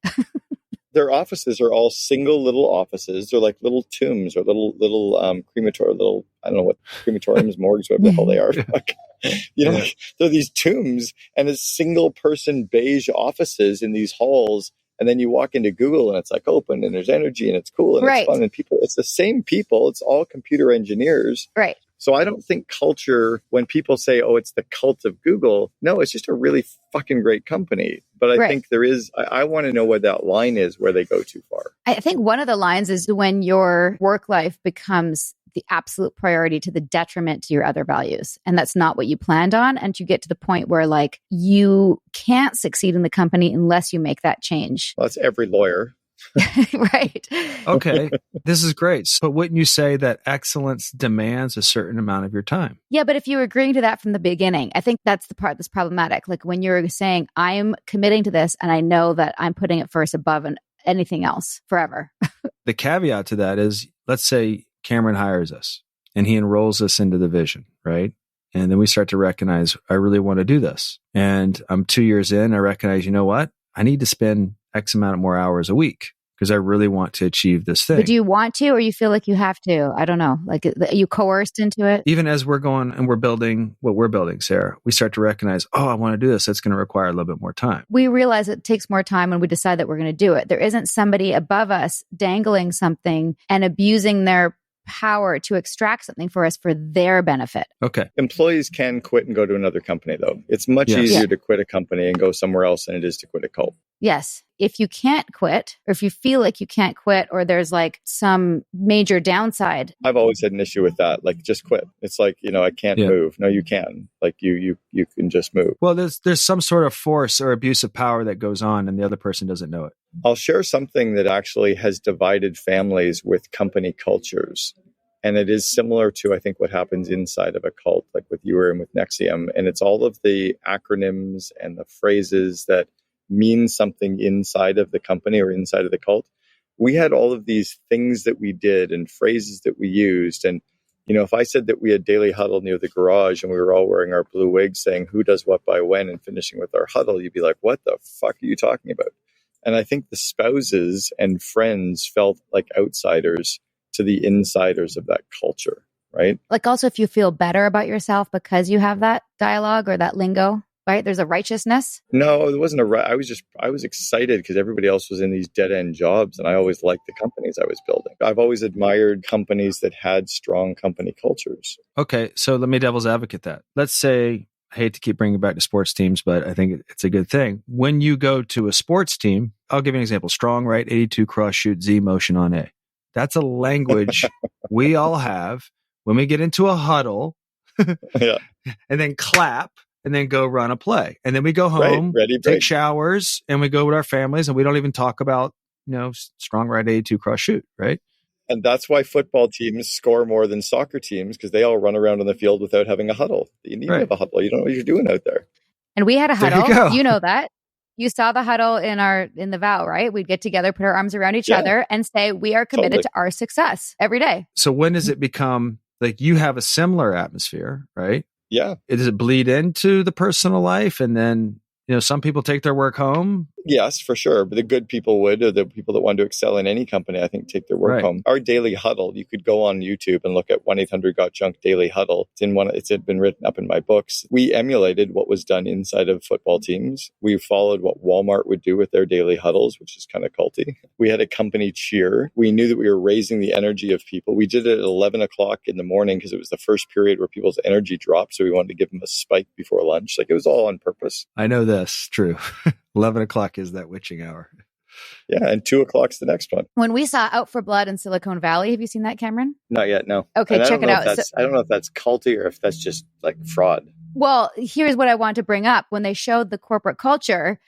S3: Their offices are all single little offices. They're like little tombs or little crematorium, I don't know what crematoriums, morgues, whatever the hell they are. You know, they're these tombs, and it's single person beige offices in these halls. And then you walk into Google and it's like open and there's energy and it's cool and it's fun and people, it's the same people. It's all computer engineers.
S1: Right.
S3: So I don't think culture, when people say, oh, it's the cult of Google, no, it's just a really fucking great company. But I think there is, I want to know where that line is where they go too far.
S1: I think one of the lines is when your work life becomes the absolute priority to the detriment to your other values. And that's not what you planned on. And you get to the point where like you can't succeed in the company unless you make that change.
S3: Well, that's every lawyer.
S1: Right.
S2: Okay. This is great. But wouldn't you say that excellence demands a certain amount of your time?
S1: Yeah, but if you were agreeing to that from the beginning, I think that's the part that's problematic. Like when you're saying, I'm committing to this and I know that I'm putting it first above anything else forever.
S2: The caveat to that is, let's say Cameron hires us and he enrolls us into the vision, right? And then we start to recognize, I really want to do this. And I'm 2 years in, I recognize, you know what? I need to spend X amount of more hours a week because I really want to achieve this thing.
S1: But do you want to, or you feel like you have to? I don't know. Like you coerced into it?
S2: Even as we're going and we're building what we're building, Sarah, we start to recognize, oh, I want to do this. That's going to require a little bit more time.
S1: We realize it takes more time when we decide that we're going to do it. There isn't somebody above us dangling something and abusing their power to extract something for us for their benefit.
S2: Okay.
S3: Employees can quit and go to another company, though. It's much easier to quit a company and go somewhere else than it is to quit a cult.
S1: Yes. If you can't quit, or if you feel like you can't quit, or there's like some major downside.
S3: I've always had an issue with that. Like, just quit. It's like, I can't move. No, you can. Like, you can just move.
S2: Well, there's some sort of force or abuse of power that goes on and the other person doesn't know it.
S3: I'll share something that actually has divided families with company cultures. And it is similar to, I think, what happens inside of a cult, like with you and with Nexium. And it's all of the acronyms and the phrases that mean something inside of the company or inside of the cult. We had all of these things that we did and phrases that we used. And, if I said that we had daily huddle near the garage and we were all wearing our blue wigs saying who does what by when and finishing with our huddle, you'd be like, what the fuck are you talking about? And I think the spouses and friends felt like outsiders to the insiders of that culture, right?
S1: Like also if you feel better about yourself because you have that dialogue or that lingo, right? There's a righteousness. No,
S3: it wasn't I was excited because everybody else was in these dead end jobs and I always liked the companies I was building. I've always admired companies that had strong company cultures.
S2: Okay. So let me devil's advocate that. Let's say, I hate to keep bringing it back to sports teams, but I think it's a good thing. When you go to a sports team, I'll give you an example. Strong, right? 82, cross, shoot, Z, motion on A. That's a language we all have when we get into a huddle and then clap and then go run a play. And then we go home, take showers, and we go with our families and we don't even talk about, strong, right, 82, cross, shoot, right?
S3: And that's why football teams score more than soccer teams because they all run around on the field without having a huddle. You need to have a huddle. You don't know what you're doing out there.
S1: And we had a huddle. You know that. You saw the huddle in the vow, right? We'd get together, put our arms around each other and say, we are committed to our success every day.
S2: So when does it become like you have a similar atmosphere, right?
S3: Yeah.
S2: Does it bleed into the personal life? And then, some people take their work home.
S3: Yes, for sure. But the good people would, or the people that want to excel in any company, I think, take their work home. Our daily huddle, you could go on YouTube and look at 1-800-GOT-JUNK Daily Huddle. It's been written up in my books. We emulated what was done inside of football teams. We followed what Walmart would do with their daily huddles, which is kind of culty. We had a company cheer. We knew that we were raising the energy of people. We did it at 11 o'clock in the morning because it was the first period where people's energy dropped. So we wanted to give them a spike before lunch. Like it was all on purpose.
S2: I know this. True. 11 o'clock is that witching hour.
S3: Yeah, and 2 o'clock's the next one.
S1: When we saw Out for Blood in Silicon Valley, have you seen that, Cameron?
S3: Not yet, no.
S1: Okay, check it out.
S3: I don't know if that's culty or if that's just like fraud.
S1: Well, here's what I want to bring up. When they showed the corporate culture,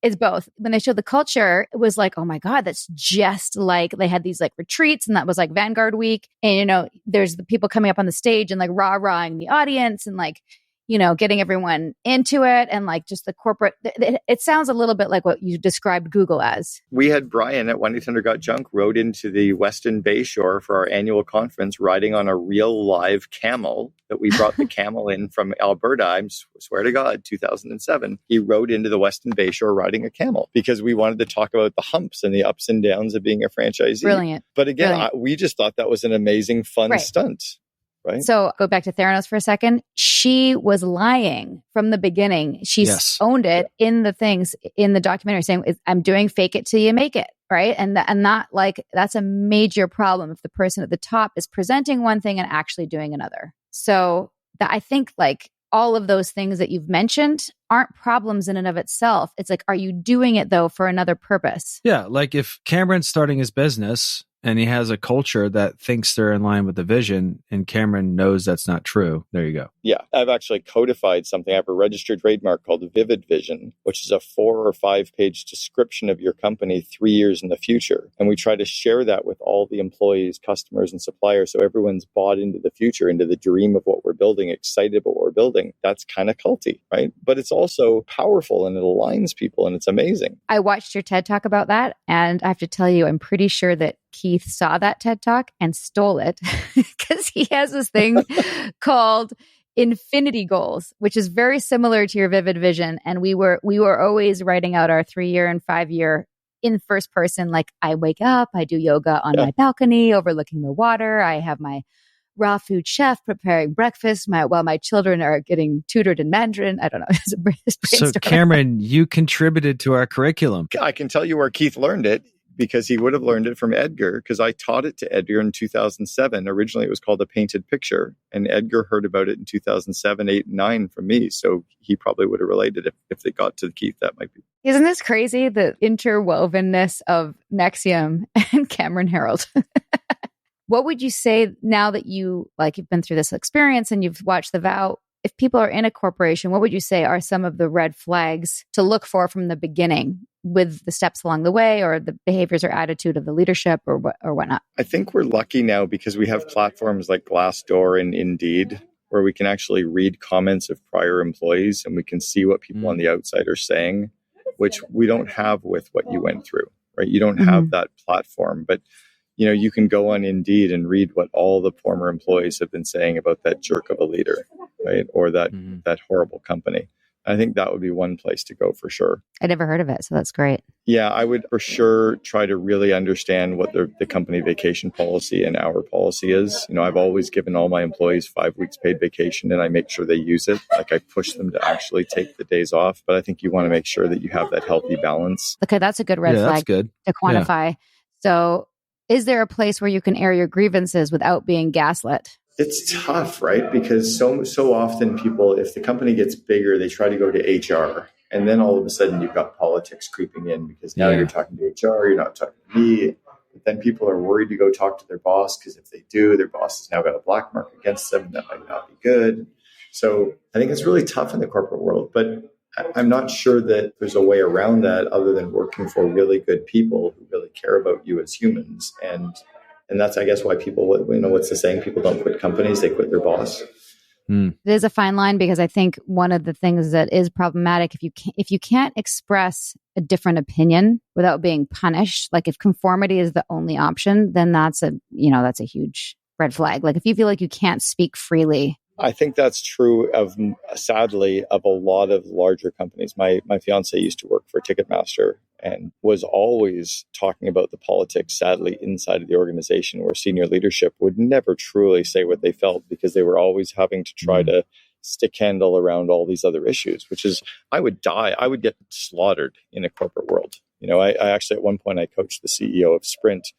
S1: it's both. When they showed the culture, it was like, oh my God, that's just like they had these like retreats and that was like Vanguard Week. And, there's the people coming up on the stage and like rah-rahing the audience and like, getting everyone into it and like just the corporate, it sounds a little bit like what you described Google as.
S3: We had Brian at 1-800-GOT-JUNK rode into the Weston Bayshore for our annual conference riding on a real live camel that we brought the camel in from Alberta. I swear to God, 2007. He rode into the Weston Bayshore riding a camel because we wanted to talk about the humps and the ups and downs of being a franchisee.
S1: Brilliant.
S3: But again, we just thought that was an amazing, fun stunt. Right.
S1: So go back to Theranos for a second. She was lying from the beginning. She owned it in the things in the documentary saying, I'm doing fake it till you make it. right? And not like that's a major problem if the person at the top is presenting one thing and actually doing another. So I think like all of those things that you've mentioned aren't problems in and of itself. It's like, are you doing it though for another purpose?
S2: Yeah, like if Cameron's starting his business and he has a culture that thinks they're in line with the vision and Cameron knows that's not true, there you go.
S3: Yeah, I've actually codified something. I have a registered trademark called Vivid Vision, which is a 4 or 5 page description of your company 3 years in the future. And we try to share that with all the employees, customers, and suppliers. So everyone's bought into the future, into the dream of what we're building, excited about what we're building. That's kind of culty, right? But it's also powerful and it aligns people and it's amazing.
S1: I watched your TED Talk about that. And I have to tell you, I'm pretty sure that Keith saw that TED Talk and stole it because he has this thing called Infinity Goals, which is very similar to your Vivid Vision. And we were always writing out our 3-year and 5-year in first person. Like I wake up, I do yoga on my balcony overlooking the water. I have my raw food chef preparing breakfast while my children are getting tutored in Mandarin. I don't know.
S2: So Cameron, you contributed to our curriculum.
S3: I can tell you where Keith learned it, because he would have learned it from Edgar, because I taught it to Edgar in 2007. Originally, it was called A Painted Picture, and Edgar heard about it in 2007, 8, and 9 from me. So he probably would have related it if they got to Keith. That might be.
S1: Isn't this crazy? The interwovenness of Nexium and Cameron Herold. What would you say now that you've been through this experience and you've watched The Vow? If people are in a corporation, what would you say are some of the red flags to look for from the beginning with the steps along the way or the behaviors or attitude of the leadership or whatnot?
S3: I think we're lucky now because we have platforms like Glassdoor and Indeed where we can actually read comments of prior employees and we can see what people on the outside are saying, which we don't have with what you went through, right? You don't have that platform, but you can go on Indeed and read what all the former employees have been saying about that jerk of a leader, right? Or that horrible company. I think that would be one place to go for sure.
S1: I never heard of it, so that's great.
S3: Yeah, I would for sure try to really understand what the company vacation policy and our policy is. I've always given all my employees 5 weeks paid vacation and I make sure they use it. Like I push them to actually take the days off. But I think you want to make sure that you have that healthy balance.
S1: Okay, that's a good red flag to quantify. Yeah. So is there a place where you can air your grievances without being gaslit?
S3: It's tough, right? Because so often people, if the company gets bigger, they try to go to HR. And then all of a sudden you've got politics creeping in because now you're talking to HR, you're not talking to me. But then people are worried to go talk to their boss because if they do, their boss has now got a black mark against them. That might not be good. So I think it's really tough in the corporate world. But I'm not sure that there's a way around that other than working for really good people who really care about you as humans. And that's, I guess, why people, what's the saying? People don't quit companies, they quit their boss.
S1: It is a fine line because I think one of the things that is problematic, if you can't express a different opinion without being punished, like if conformity is the only option, then that's a huge red flag. Like if you feel like you can't speak freely.
S3: I think that's true sadly, of a lot of larger companies. My fiance used to work for Ticketmaster and was always talking about the politics, sadly, inside of the organization where senior leadership would never truly say what they felt because they were always having to try to stick handle around all these other issues, which is, I would die. I would get slaughtered in a corporate world. I actually, at one point, I coached the CEO of Sprint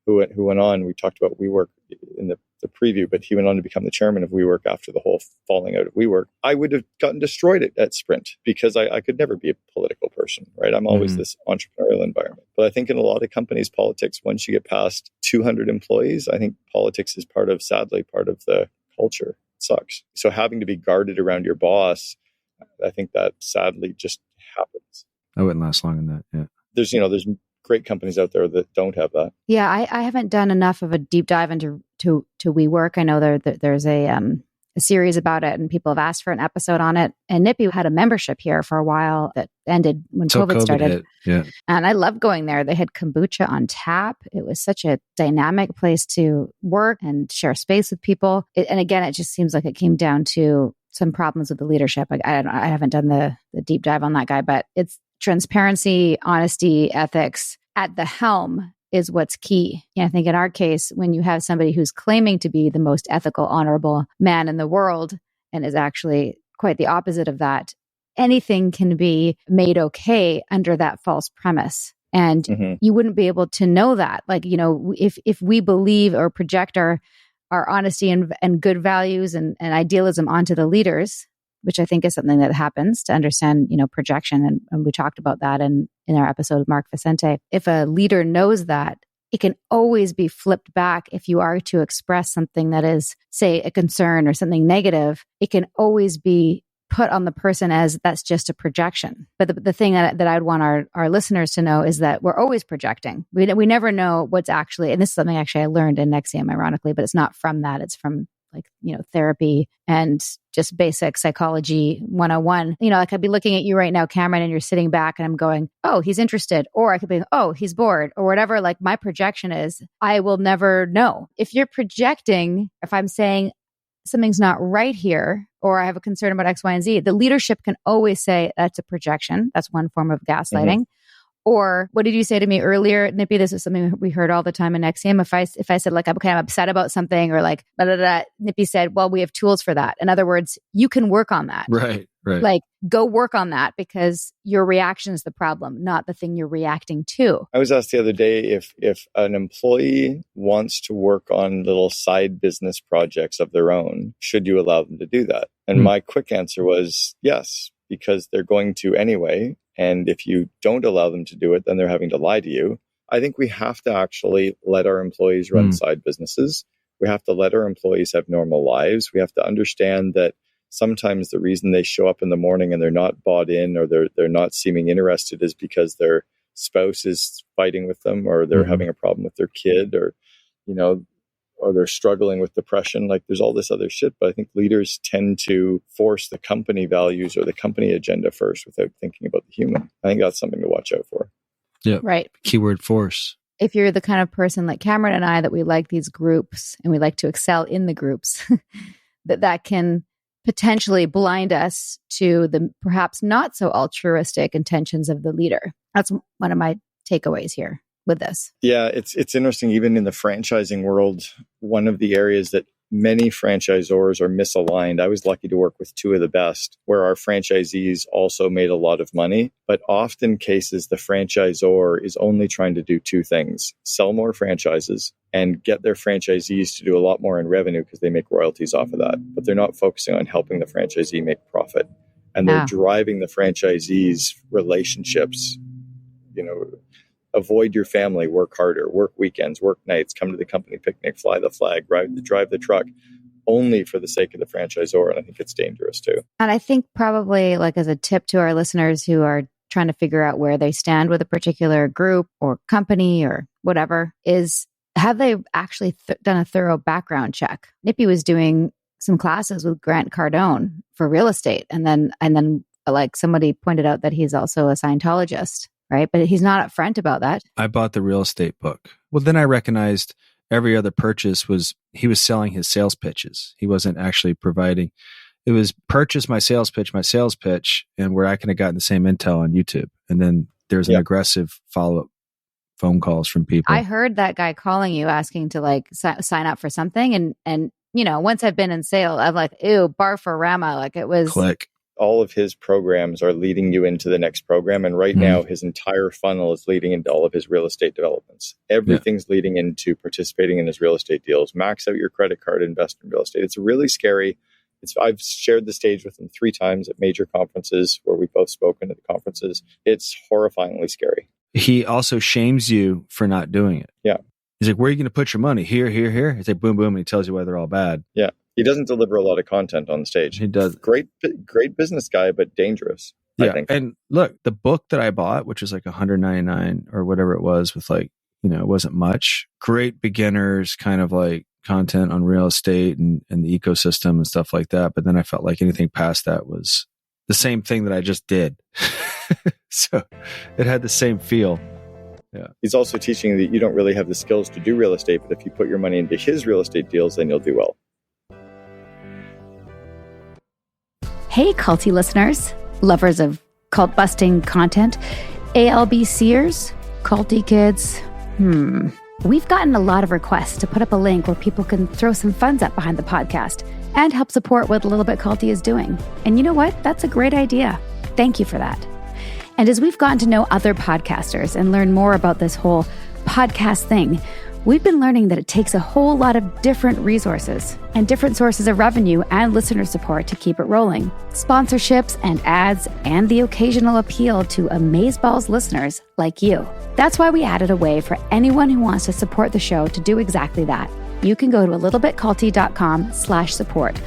S3: who went on, we talked about WeWork in the preview, but he went on to become the chairman of WeWork after the whole falling out of WeWork. I would have gotten destroyed at Sprint because I could never be a political person, right? I'm always this entrepreneurial environment. But I think in a lot of companies, politics, once you get past 200 employees, I think politics is sadly part of the culture. It sucks. So having to be guarded around your boss, I think that sadly just happens.
S2: I wouldn't last long in that, yeah.
S3: There's great companies out there that don't have that.
S1: Yeah, I haven't done enough of a deep dive into WeWork. I know there's a series about it, and people have asked for an episode on it. And Nippy had a membership here for a while that ended when COVID started.
S2: Hit. Yeah,
S1: and I loved going there. They had kombucha on tap. It was such a dynamic place to work and share space with people. And again, it just seems like it came down to some problems with the leadership. I haven't done the deep dive on that guy, but it's transparency, honesty, ethics at the helm is what's key. I think in our case, when you have somebody who's claiming to be the most ethical, honorable man in the world and is actually quite the opposite of that, anything can be made okay under that false premise. And you wouldn't be able to know that. Like, if we believe or project our honesty and good values and idealism onto the leaders, which I think is something that happens to understand, projection. And we talked about that in our episode with Mark Vicente. If a leader knows that, it can always be flipped back. If you are to express something that is, say, a concern or something negative, it can always be put on the person as that's just a projection. But the thing that I'd want our listeners to know is that we're always projecting. We never know what's actually, and this is something actually I learned in NXIVM, ironically, but it's not from that. It's from therapy and just basic psychology 101. I could be looking at you right now, Cameron, and you're sitting back and I'm going, oh, he's interested. Or I could be, oh, he's bored or whatever. Like my projection is, I will never know. If you're projecting, if I'm saying something's not right here, or I have a concern about X, Y, and Z, the leadership can always say that's a projection. That's one form of gaslighting. Or what did you say to me earlier, Nippy? This is something we heard all the time in NXIVM. If I said like, okay, I'm upset about something or like, blah, blah, blah, Nippy said, well, we have tools for that. In other words, you can work on that.
S2: Right.
S1: Like go work on that because your reaction is the problem, not the thing you're reacting to.
S3: I was asked the other day if an employee wants to work on little side business projects of their own, should you allow them to do that? And my quick answer was yes, because they're going to anyway. And if you don't allow them to do it, then they're having to lie to you. I think we have to actually let our employees run side businesses. We have to let our employees have normal lives. We have to understand that sometimes the reason they show up in the morning and they're not bought in or they're not seeming interested is because their spouse is fighting with them or they're having a problem with their kid or they're struggling with depression. Like there's all this other shit, but I think leaders tend to force the company values or the company agenda first without thinking about the human. I think that's something to watch out for.
S2: Yeah.
S1: Right.
S2: Keyword force.
S1: If you're the kind of person like Cameron and I, that we like these groups and we like to excel in the groups, that can potentially blind us to the perhaps not so altruistic intentions of the leader. That's one of my takeaways here with this.
S3: Yeah, it's interesting. Even in the franchising world, one of the areas that many franchisors are misaligned. I was lucky to work with two of the best, where our franchisees also made a lot of money. But often cases, the franchisor is only trying to do two things: sell more franchises and get their franchisees to do a lot more in revenue because they make royalties off of that. But they're not focusing on helping the franchisee make profit. And they're driving the franchisees' relationships, avoid your family, work harder, work weekends, work nights, come to the company picnic, fly the flag, drive the truck, only for the sake of the franchisor. And I think it's dangerous too.
S1: And I think probably like as a tip to our listeners who are trying to figure out where they stand with a particular group or company or whatever is, have they actually done a thorough background check? Nippy was doing some classes with Grant Cardone for real estate. And then like somebody pointed out that he's also a Scientologist. Right. But he's not upfront about that.
S2: I bought the real estate book. Well, then I recognized every other purchase he was selling his sales pitches. He wasn't actually providing. It was purchase my sales pitch, and where I could have gotten the same intel on YouTube. And then there's an aggressive follow-up phone calls from people.
S1: I heard that guy calling you asking to like sign up for something. And once I've been in sale, I'm like, ew, Barfarama. Like it was.
S2: Click.
S3: All of his programs are leading you into the next program. And right now, his entire funnel is leading into all of his real estate developments. Everything's leading into participating in his real estate deals. Max out your credit card, invest in real estate. It's really scary. I've shared the stage with him 3 times at major conferences where we've both spoken at the conferences. It's horrifyingly scary.
S2: He also shames you for not doing it.
S3: Yeah.
S2: He's like, where are you going to put your money? Here. He's like, boom, boom. And he tells you why they're all bad.
S3: Yeah. He doesn't deliver a lot of content on the stage.
S2: He does.
S3: Great business guy, but dangerous.
S2: Yeah.
S3: I think.
S2: And look, the book that I bought, which was like $199 or whatever it was, with like, it wasn't much. Great beginners kind of like content on real estate and the ecosystem and stuff like that. But then I felt like anything past that was the same thing that I just did. So it had the same feel. Yeah.
S3: He's also teaching that you don't really have the skills to do real estate, but if you put your money into his real estate deals, then you'll do well.
S5: Hey, culty listeners, lovers of cult-busting content, ALBCers, culty kids. We've gotten a lot of requests to put up a link where people can throw some funds up behind the podcast and help support what A Little Bit Culty is doing. And you know what? That's a great idea. Thank you for that. And as we've gotten to know other podcasters and learn more about this whole podcast thing, we've been learning that it takes a whole lot of different resources and different sources of revenue and listener support to keep it rolling. Sponsorships and ads and the occasional appeal to amazeballs listeners like you. That's why we added a way for anyone who wants to support the show to do exactly that. You can go to alittlebitculty.com/support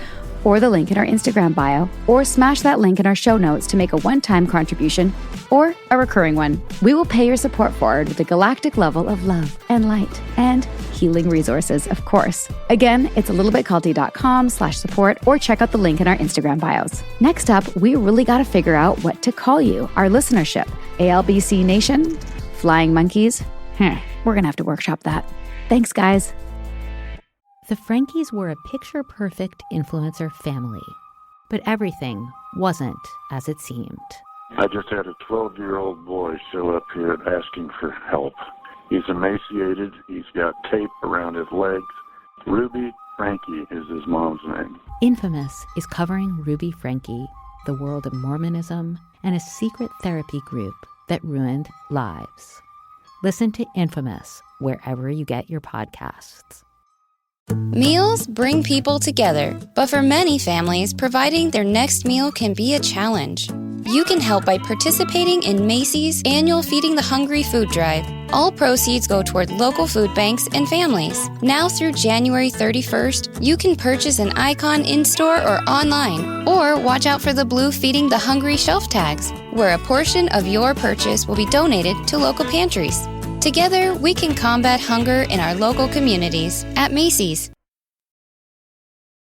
S5: or the link in our Instagram bio, or smash that link in our show notes to make a one-time contribution or a recurring one. We will pay your support forward with a galactic level of love and light and healing resources, of course. Again, it's alittlebitculty.com/support, or check out the link in our Instagram bios. Next up, we really got to figure out what to call you, our listenership. ALBC Nation? Flying Monkeys? We're going to have to workshop that. Thanks, guys.
S6: The Frankies were a picture-perfect influencer family, but everything wasn't as it seemed.
S7: I just had a 12-year-old boy show up here asking for help. He's emaciated. He's got tape around his legs. Ruby Frankie is his mom's name.
S6: Infamous is covering Ruby Frankie, the world of Mormonism, and a secret therapy group that ruined lives. Listen to Infamous wherever you get your podcasts.
S4: Meals bring people together, but for many families, providing their next meal can be a challenge. You can help by participating in Macy's annual Feeding the Hungry food drive. All proceeds go toward local food banks and families. Now through January 31st, you can purchase an icon in-store or online, or watch out for the blue Feeding the Hungry shelf tags, where a portion of your purchase will be donated to local pantries. Together, we can combat hunger in our local communities at Macy's.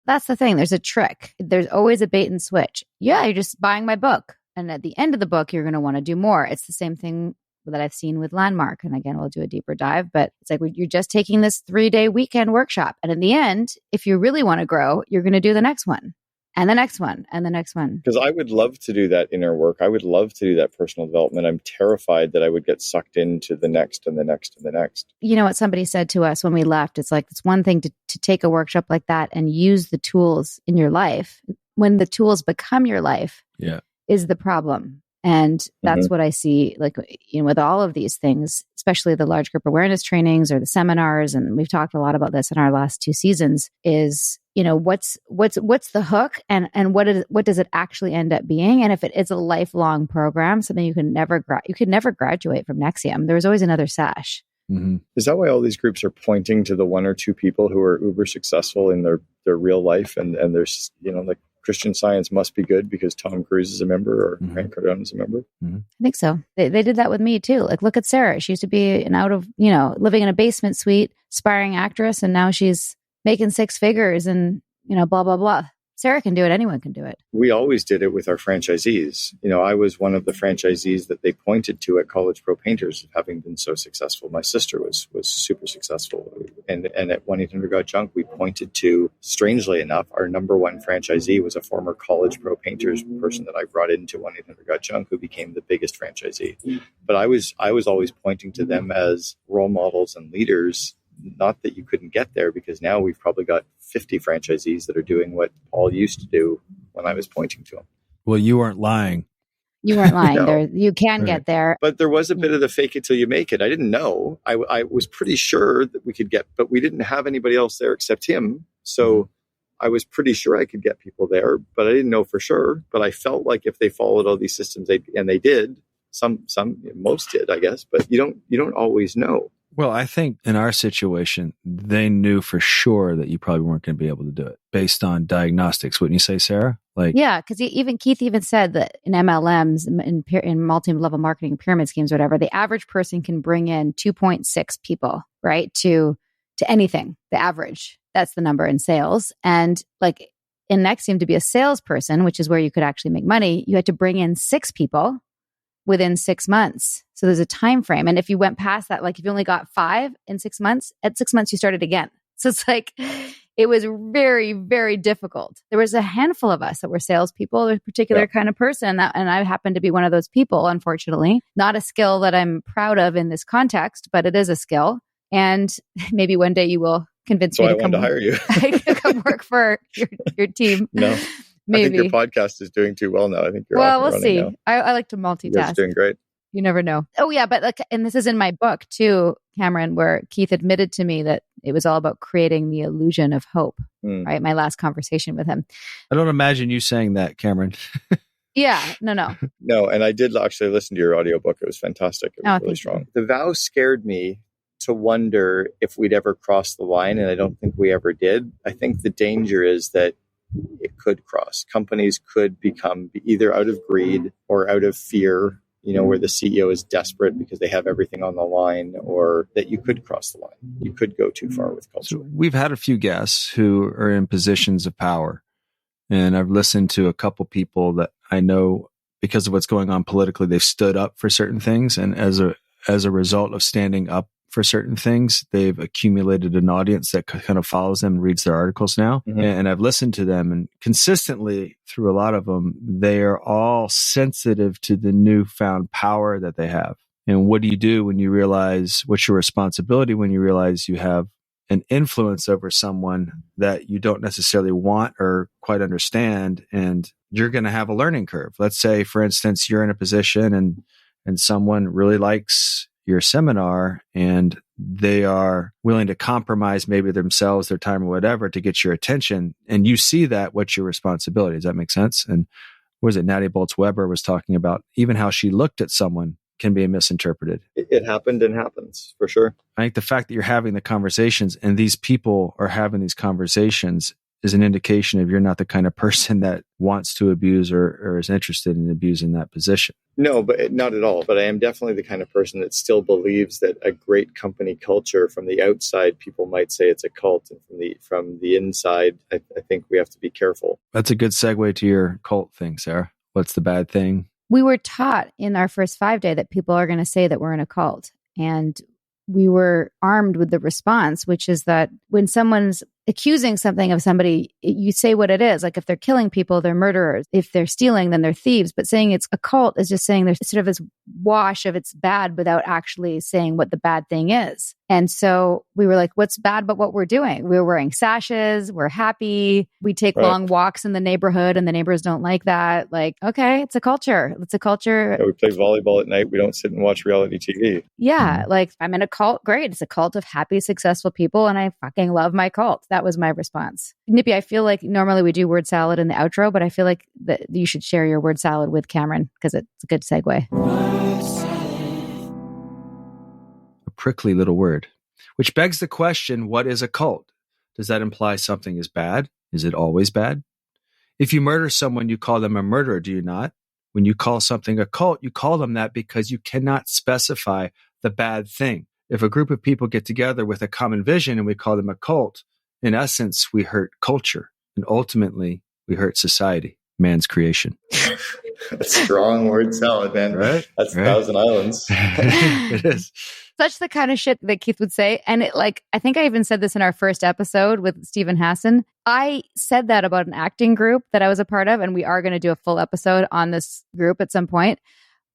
S1: That's the thing. There's a trick. There's always a bait and switch. Yeah, you're just buying my book. And at the end of the book, you're going to want to do more. It's the same thing that I've seen with Landmark. And again, we'll do a deeper dive. But it's like you're just taking this 3-day weekend workshop. And in the end, if you really want to grow, you're going to do the next one. And the next one, and the next one.
S3: Because I would love to do that inner work. I would love to do that personal development. I'm terrified that I would get sucked into the next and the next and the next.
S1: You know what somebody said to us when we left? It's like, it's one thing to take a workshop like that and use the tools in your life. When the tools become your life is the problem. And that's what I see, like, you know, with all of these things, especially the large group awareness trainings or the seminars. And we've talked a lot about this in our last 2 seasons is, you know, what's the hook and what does it actually end up being? And if it is a lifelong program, something you can never graduate from NXIVM, there's always another sash.
S3: Mm-hmm. Is that why all these groups are pointing to the 1 or 2 people who are uber successful in their real life? And there's, you know, like, Christian Science must be good because Tom Cruise is a member or Grant Cardone is a member.
S1: I think so. They did that with me too. Like, look at Sarah. She used to be living in a basement suite, aspiring actress. And now she's making 6 figures and, you know, blah, blah, blah. Sarah can do it. Anyone can do it.
S3: We always did it with our franchisees. You know, I was one of the franchisees that they pointed to at College Pro Painters of having been so successful. My sister was super successful. And at 1-800-GOT-JUNK, we pointed to, strangely enough, our number 1 franchisee was a former College Pro Painters person that I brought into 1-800-GOT-JUNK, who became the biggest franchisee. But I was always pointing to them as role models and leaders. Not that you couldn't get there, because now we've probably got 50 franchisees that are doing what Paul used to do when I was pointing to him.
S2: Well, you weren't lying.
S1: You weren't lying.
S3: No.
S1: You can get there.
S3: But there was a bit of the fake it till you make it. I didn't know. I was pretty sure that we could get, but we didn't have anybody else there except him. So I was pretty sure I could get people there, but I didn't know for sure. But I felt like if they followed all these systems, and they did, most did, I guess, but you don't always know.
S2: Well, I think in our situation, they knew for sure that you probably weren't going to be able to do it based on diagnostics. Wouldn't you say, Sarah?
S1: Yeah, because Keith even said that in MLMs, in multi-level marketing pyramid schemes, whatever, the average person can bring in 2.6 people, right, to anything. The average, that's the number in sales. And like in NXIVM, to be a salesperson, which is where you could actually make money, you had to bring in 6 people within 6 months. So there's a time frame. And if you went past that, like if you only got 5 in 6 months, at 6 months, you started again. So it's like, it was very, very difficult. There was a handful of us that were salespeople, a particular kind of person. And I happened to be one of those people, unfortunately. Not a skill that I'm proud of in this context, but it is a skill. And maybe one day you will convince me
S3: to come hire you.
S1: come work for your team.
S3: No.
S1: Maybe.
S3: I think your podcast is doing too well now. I think you're off and
S1: we'll
S3: running
S1: see.
S3: now.
S1: I like to
S3: You guys are
S1: multitask.
S3: doing great.
S1: You never know. Oh yeah, but and this is in my book too, Cameron, where Keith admitted to me that it was all about creating the illusion of hope. Right, my last conversation with him.
S2: I don't imagine you saying that, Cameron.
S1: Yeah, no.
S3: No, and I did actually listen to your audiobook. It was fantastic. It was really strong. The vow scared me to wonder if we'd ever cross the line, and I don't think we ever did. I think the danger is that it could cross. Companies could become either out of greed or out of fear, where the CEO is desperate because they have everything on the line, or that you could cross the line. You could go too far with culture.
S2: So we've had a few guests who are in positions of power, and I've listened to a couple people that I know because of what's going on politically, they've stood up for certain things. And as a result of standing up for certain things, they've accumulated an audience that kind of follows them and reads their articles now. Mm-hmm. And I've listened to them, and consistently through a lot of them, they are all sensitive to the newfound power that they have. And what do you do when you realize what's your responsibility when you realize you have an influence over someone that you don't necessarily want or quite understand, and you're going to have a learning curve. Let's say, for instance, you're in a position and someone really likes your seminar and they are willing to compromise maybe themselves, their time or whatever to get your attention. And you see that, what's your responsibility? Does that make sense? And what was it? Natty Boltz-Weber was talking about even how she looked at someone can be misinterpreted.
S3: It happened and happens for sure.
S2: I think the fact that you're having the conversations and these people are having these conversations is an indication of you're not the kind of person that wants to abuse or is interested in abusing that position.
S3: No, but not at all. But I am definitely the kind of person that still believes that a great company culture from the outside, people might say it's a cult. And from the inside, I think we have to be careful.
S2: That's a good segue to your cult thing, Sarah. What's the bad thing?
S1: We were taught in our first 5 day that people are going to say that we're in a cult. And we were armed with the response, which is that when someone's accusing something of somebody, you say what it is. Like if they're killing people, they're murderers. If they're stealing, then they're thieves. But saying it's a cult is just saying there's sort of this wash of it's bad without actually saying what the bad thing is. And so we were like, what's bad about what we're doing? We're wearing sashes. We're happy. We take long walks in the neighborhood and the neighbors don't like that. Like, okay, it's a culture. It's a culture.
S3: Yeah, we play volleyball at night. We don't sit and watch reality TV.
S1: Yeah. Like I'm in a cult. Great. It's a cult of happy, successful people. And I fucking love my cult. That was my response. Nippy, I feel like normally we do word salad in the outro, but I feel like that you should share your word salad with Cameron because it's a good segue.
S2: A prickly little word, which begs the question, what is a cult? Does that imply something is bad? Is it always bad? If you murder someone, you call them a murderer, do you not? When you call something a cult, you call them that because you cannot specify the bad thing. If a group of people get together with a common vision and we call them a cult, in essence, we hurt culture, and ultimately, we hurt society, man's creation.
S3: That's strong word salad, man.
S2: Right?
S3: That's right. Thousand Islands.
S2: It is.
S1: Such the kind of shit that Keith would say. And I think I even said this in our first episode with Stephen Hassan. I said that about an acting group that I was a part of, and we are going to do a full episode on this group at some point.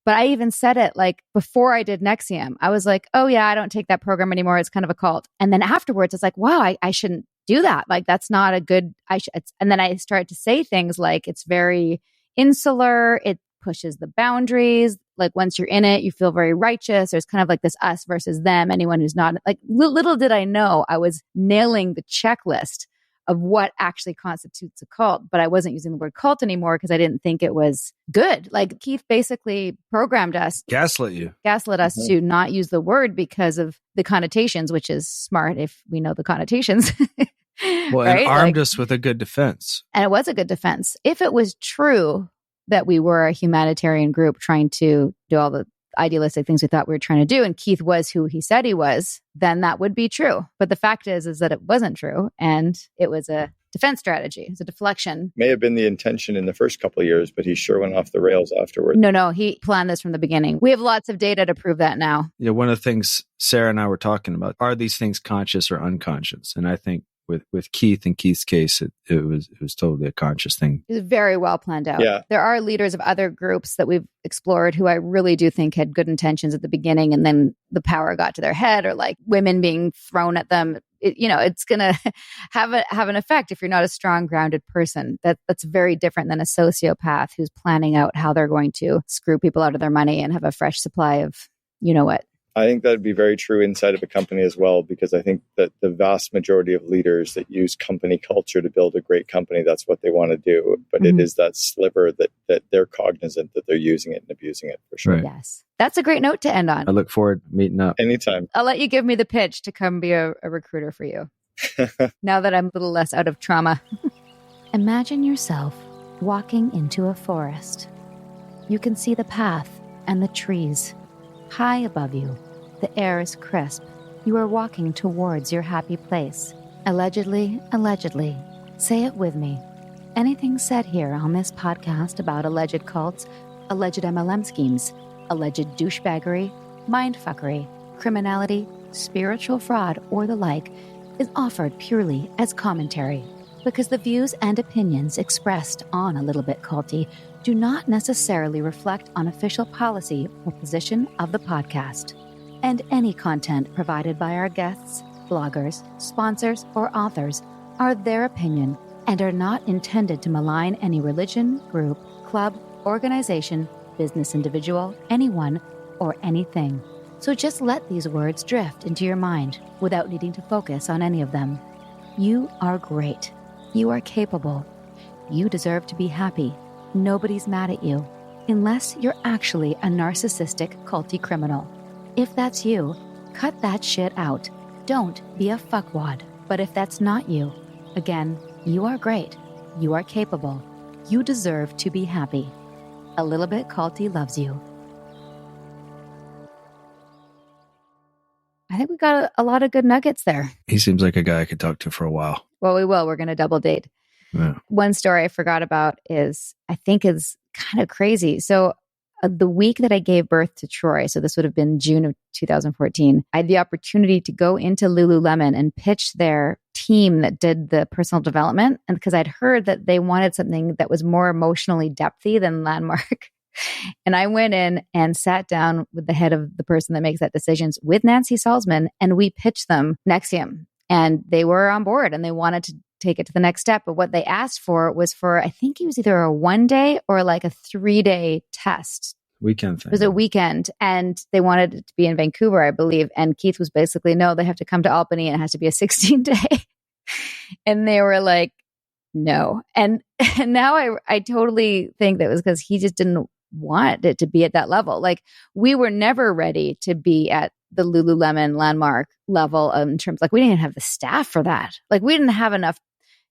S1: But I even said it before I did NXIVM. I was like, oh yeah, I don't take that program anymore. It's kind of a cult. And then afterwards, it's like, wow, I shouldn't do that. That's not a good, and then I started to say things like it's very insular. It pushes the boundaries. Once you're in it, you feel very righteous. There's kind of this us versus them. Anyone who's not little did I know I was nailing the checklist of what actually constitutes a cult, but I wasn't using the word cult anymore because I didn't think it was good. Keith basically programmed us, gaslit us to not use the word because of the connotations, which is smart if we know the connotations.
S2: Well, right? And armed us with a good defense.
S1: And it was a good defense. If it was true that we were a humanitarian group trying to do all the idealistic things we thought we were trying to do, and Keith was who he said he was, then that would be true. But the fact is that it wasn't true, and it was a defense strategy. It's a deflection.
S3: May have been the intention in the first couple of years, but he sure went off the rails afterwards.
S1: No, he planned this from the beginning. We have lots of data to prove that now.
S2: Yeah, one of the things Sarah and I were talking about, are these things conscious or unconscious? And I think with Keith, in Keith's case, it was totally a conscious thing.
S1: It was very well planned out.
S3: Yeah.
S1: There are leaders of other groups that we've explored who I really do think had good intentions at the beginning, and then the power got to their head, or women being thrown at them it's going to have an effect if you're not a strong, grounded person. That's very different than a sociopath who's planning out how they're going to screw people out of their money and have a fresh supply of what.
S3: I think that'd be very true inside of a company as well, because I think that the vast majority of leaders that use company culture to build a great company, that's what they want to do. But it is that sliver that they're cognizant that they're using it and abusing it, for sure.
S2: Right.
S1: Yes. That's a great note to end on.
S2: I look forward to meeting up.
S3: Anytime.
S1: I'll let you give me the pitch to come be a recruiter for you. Now that I'm a little less out of trauma.
S6: Imagine yourself walking into a forest. You can see the path and the trees. High above you, the air is crisp. You are walking towards your happy place. Allegedly, say it with me. Anything said here on this podcast about alleged cults, alleged MLM schemes, alleged douchebaggery, mindfuckery, criminality, spiritual fraud, or the like is offered purely as commentary, because the views and opinions expressed on A Little Bit Culty do not necessarily reflect on official policy or position of the podcast. And any content provided by our guests, bloggers, sponsors, or authors are their opinion and are not intended to malign any religion, group, club, organization, business individual, anyone, or anything. So just let these words drift into your mind without needing to focus on any of them. You are great. You are capable. You deserve to be happy. Nobody's mad at you, unless you're actually a narcissistic, culty criminal. If that's you, cut that shit out. Don't be a fuckwad. But if that's not you, again, you are great. You are capable. You deserve to be happy. A Little Bit Culty loves you.
S1: I think we got a lot of good nuggets there.
S2: He seems like a guy I could talk to for a while.
S1: Well, we will. We're going to double date.
S2: Yeah.
S1: One story I forgot about is kind of crazy. So the week that I gave birth to Troy, so this would have been June of 2014, I had the opportunity to go into Lululemon and pitch their team that did the personal development. And because I'd heard that they wanted something that was more emotionally depthy than Landmark. And I went in and sat down with the head of the person that makes that decisions with Nancy Salzman, and we pitched them NXIVM. And they were on board and they wanted to take it to the next step. But what they asked for was I think it was either a 1-day or like a 3-day test.
S2: Weekend thing.
S1: It was a weekend, and they wanted it to be in Vancouver, I believe. And Keith was basically, no, they have to come to Albany and it has to be a 16-day. And they were like, no. And now I totally think that was because he just didn't want it to be at that level. Like, we were never ready to be at the Lululemon Landmark level in terms, like, we didn't have the staff for that. Like, we didn't have enough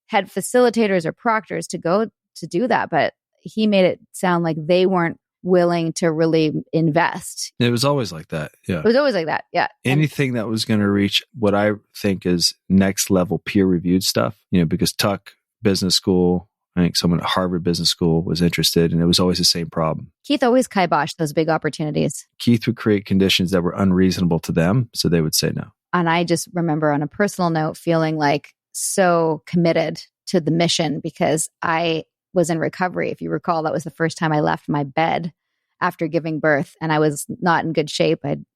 S1: head facilitators or proctors to go to do that. But he made it sound like they weren't willing to really invest.
S2: It was always like that. Yeah.
S1: It was always like that. Yeah.
S2: Anything that was going to reach what I think is next level peer reviewed stuff, because Tuck Business School, I think someone at Harvard Business School was interested, and it was always the same problem.
S1: Keith always kiboshed those big opportunities.
S2: Keith would create conditions that were unreasonable to them, so they would say no.
S1: And I just remember on a personal note feeling like so committed to the mission because I was in recovery. If you recall, that was the first time I left my bed after giving birth, and I was not in good shape. I'd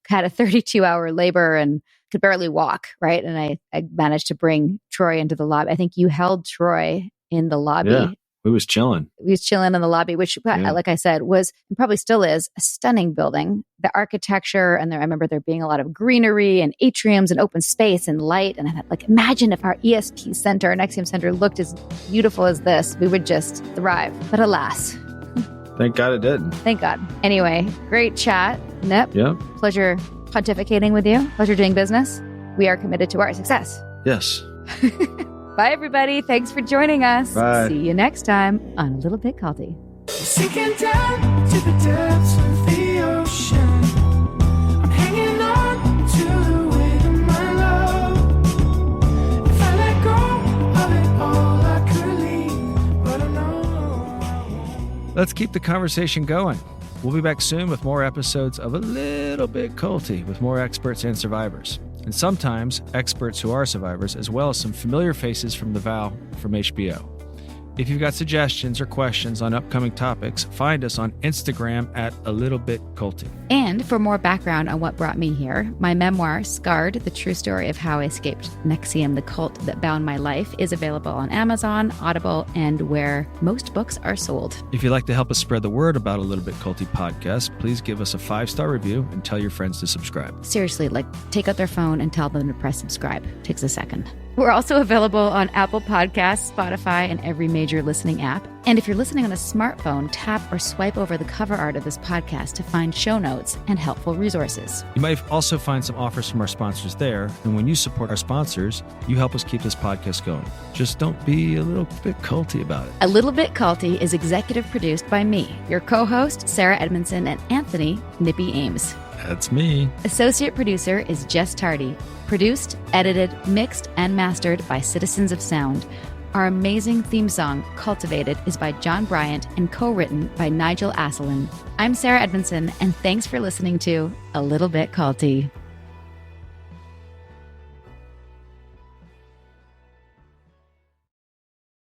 S1: had a 32-hour labor and could barely walk, right? And I managed to bring Troy into the lobby. I think you held Troy in the lobby.
S2: Yeah, we was chilling.
S1: We was chilling in the lobby, which, like I said, was, and probably still is, a stunning building. The architecture, and I remember there being a lot of greenery and atriums and open space and light. And I thought, like, imagine if our ESP center, our NXIVM center, looked as beautiful as this. We would just thrive. But alas.
S2: Thank God it didn't.
S1: Thank God. Anyway, great chat, Nip.
S2: Yeah.
S1: Pleasure pontificating with you. Pleasure doing business. We are committed to our success.
S2: Yes.
S1: Bye, everybody. Thanks for joining us.
S2: Bye.
S1: See you next time on A Little Bit Culty.
S8: Sinking down to the depths of the ocean, I'm hanging on to the weight of my love. If I let go of it all, I could leave, but I know I won't.
S2: Let's keep the conversation going. We'll be back soon with more episodes of A Little Bit Culty with more experts and survivors. And sometimes experts who are survivors, as well as some familiar faces from The Vow from HBO. If you've got suggestions or questions on upcoming topics, find us on Instagram at A Little Bit Culty.
S1: And for more background on what brought me here, my memoir, Scarred, the true story of how I escaped NXIVM, the cult that bound my life, is available on Amazon, Audible, and where most books are sold.
S2: If you'd like to help us spread the word about A Little Bit Culty podcast, please give us a 5-star review and tell your friends to subscribe.
S1: Seriously, take out their phone and tell them to press subscribe. It takes a second. We're also available on Apple Podcasts, Spotify, and every major listening app. And if you're listening on a smartphone, tap or swipe over the cover art of this podcast to find show notes and helpful resources.
S2: You might also find some offers from our sponsors there. And when you support our sponsors, you help us keep this podcast going. Just don't be a little bit culty about it.
S1: A Little Bit Culty is executive produced by me, your co-host, Sarah Edmondson, and Anthony Nippy Ames.
S2: That's me.
S1: Associate producer is Jess Tardy. Produced, edited, mixed, and mastered by Citizens of Sound. Our amazing theme song, Cultivated, is by John Bryant and co-written by Nigel Asselin. I'm Sarah Edmondson, and thanks for listening to A Little Bit Culty.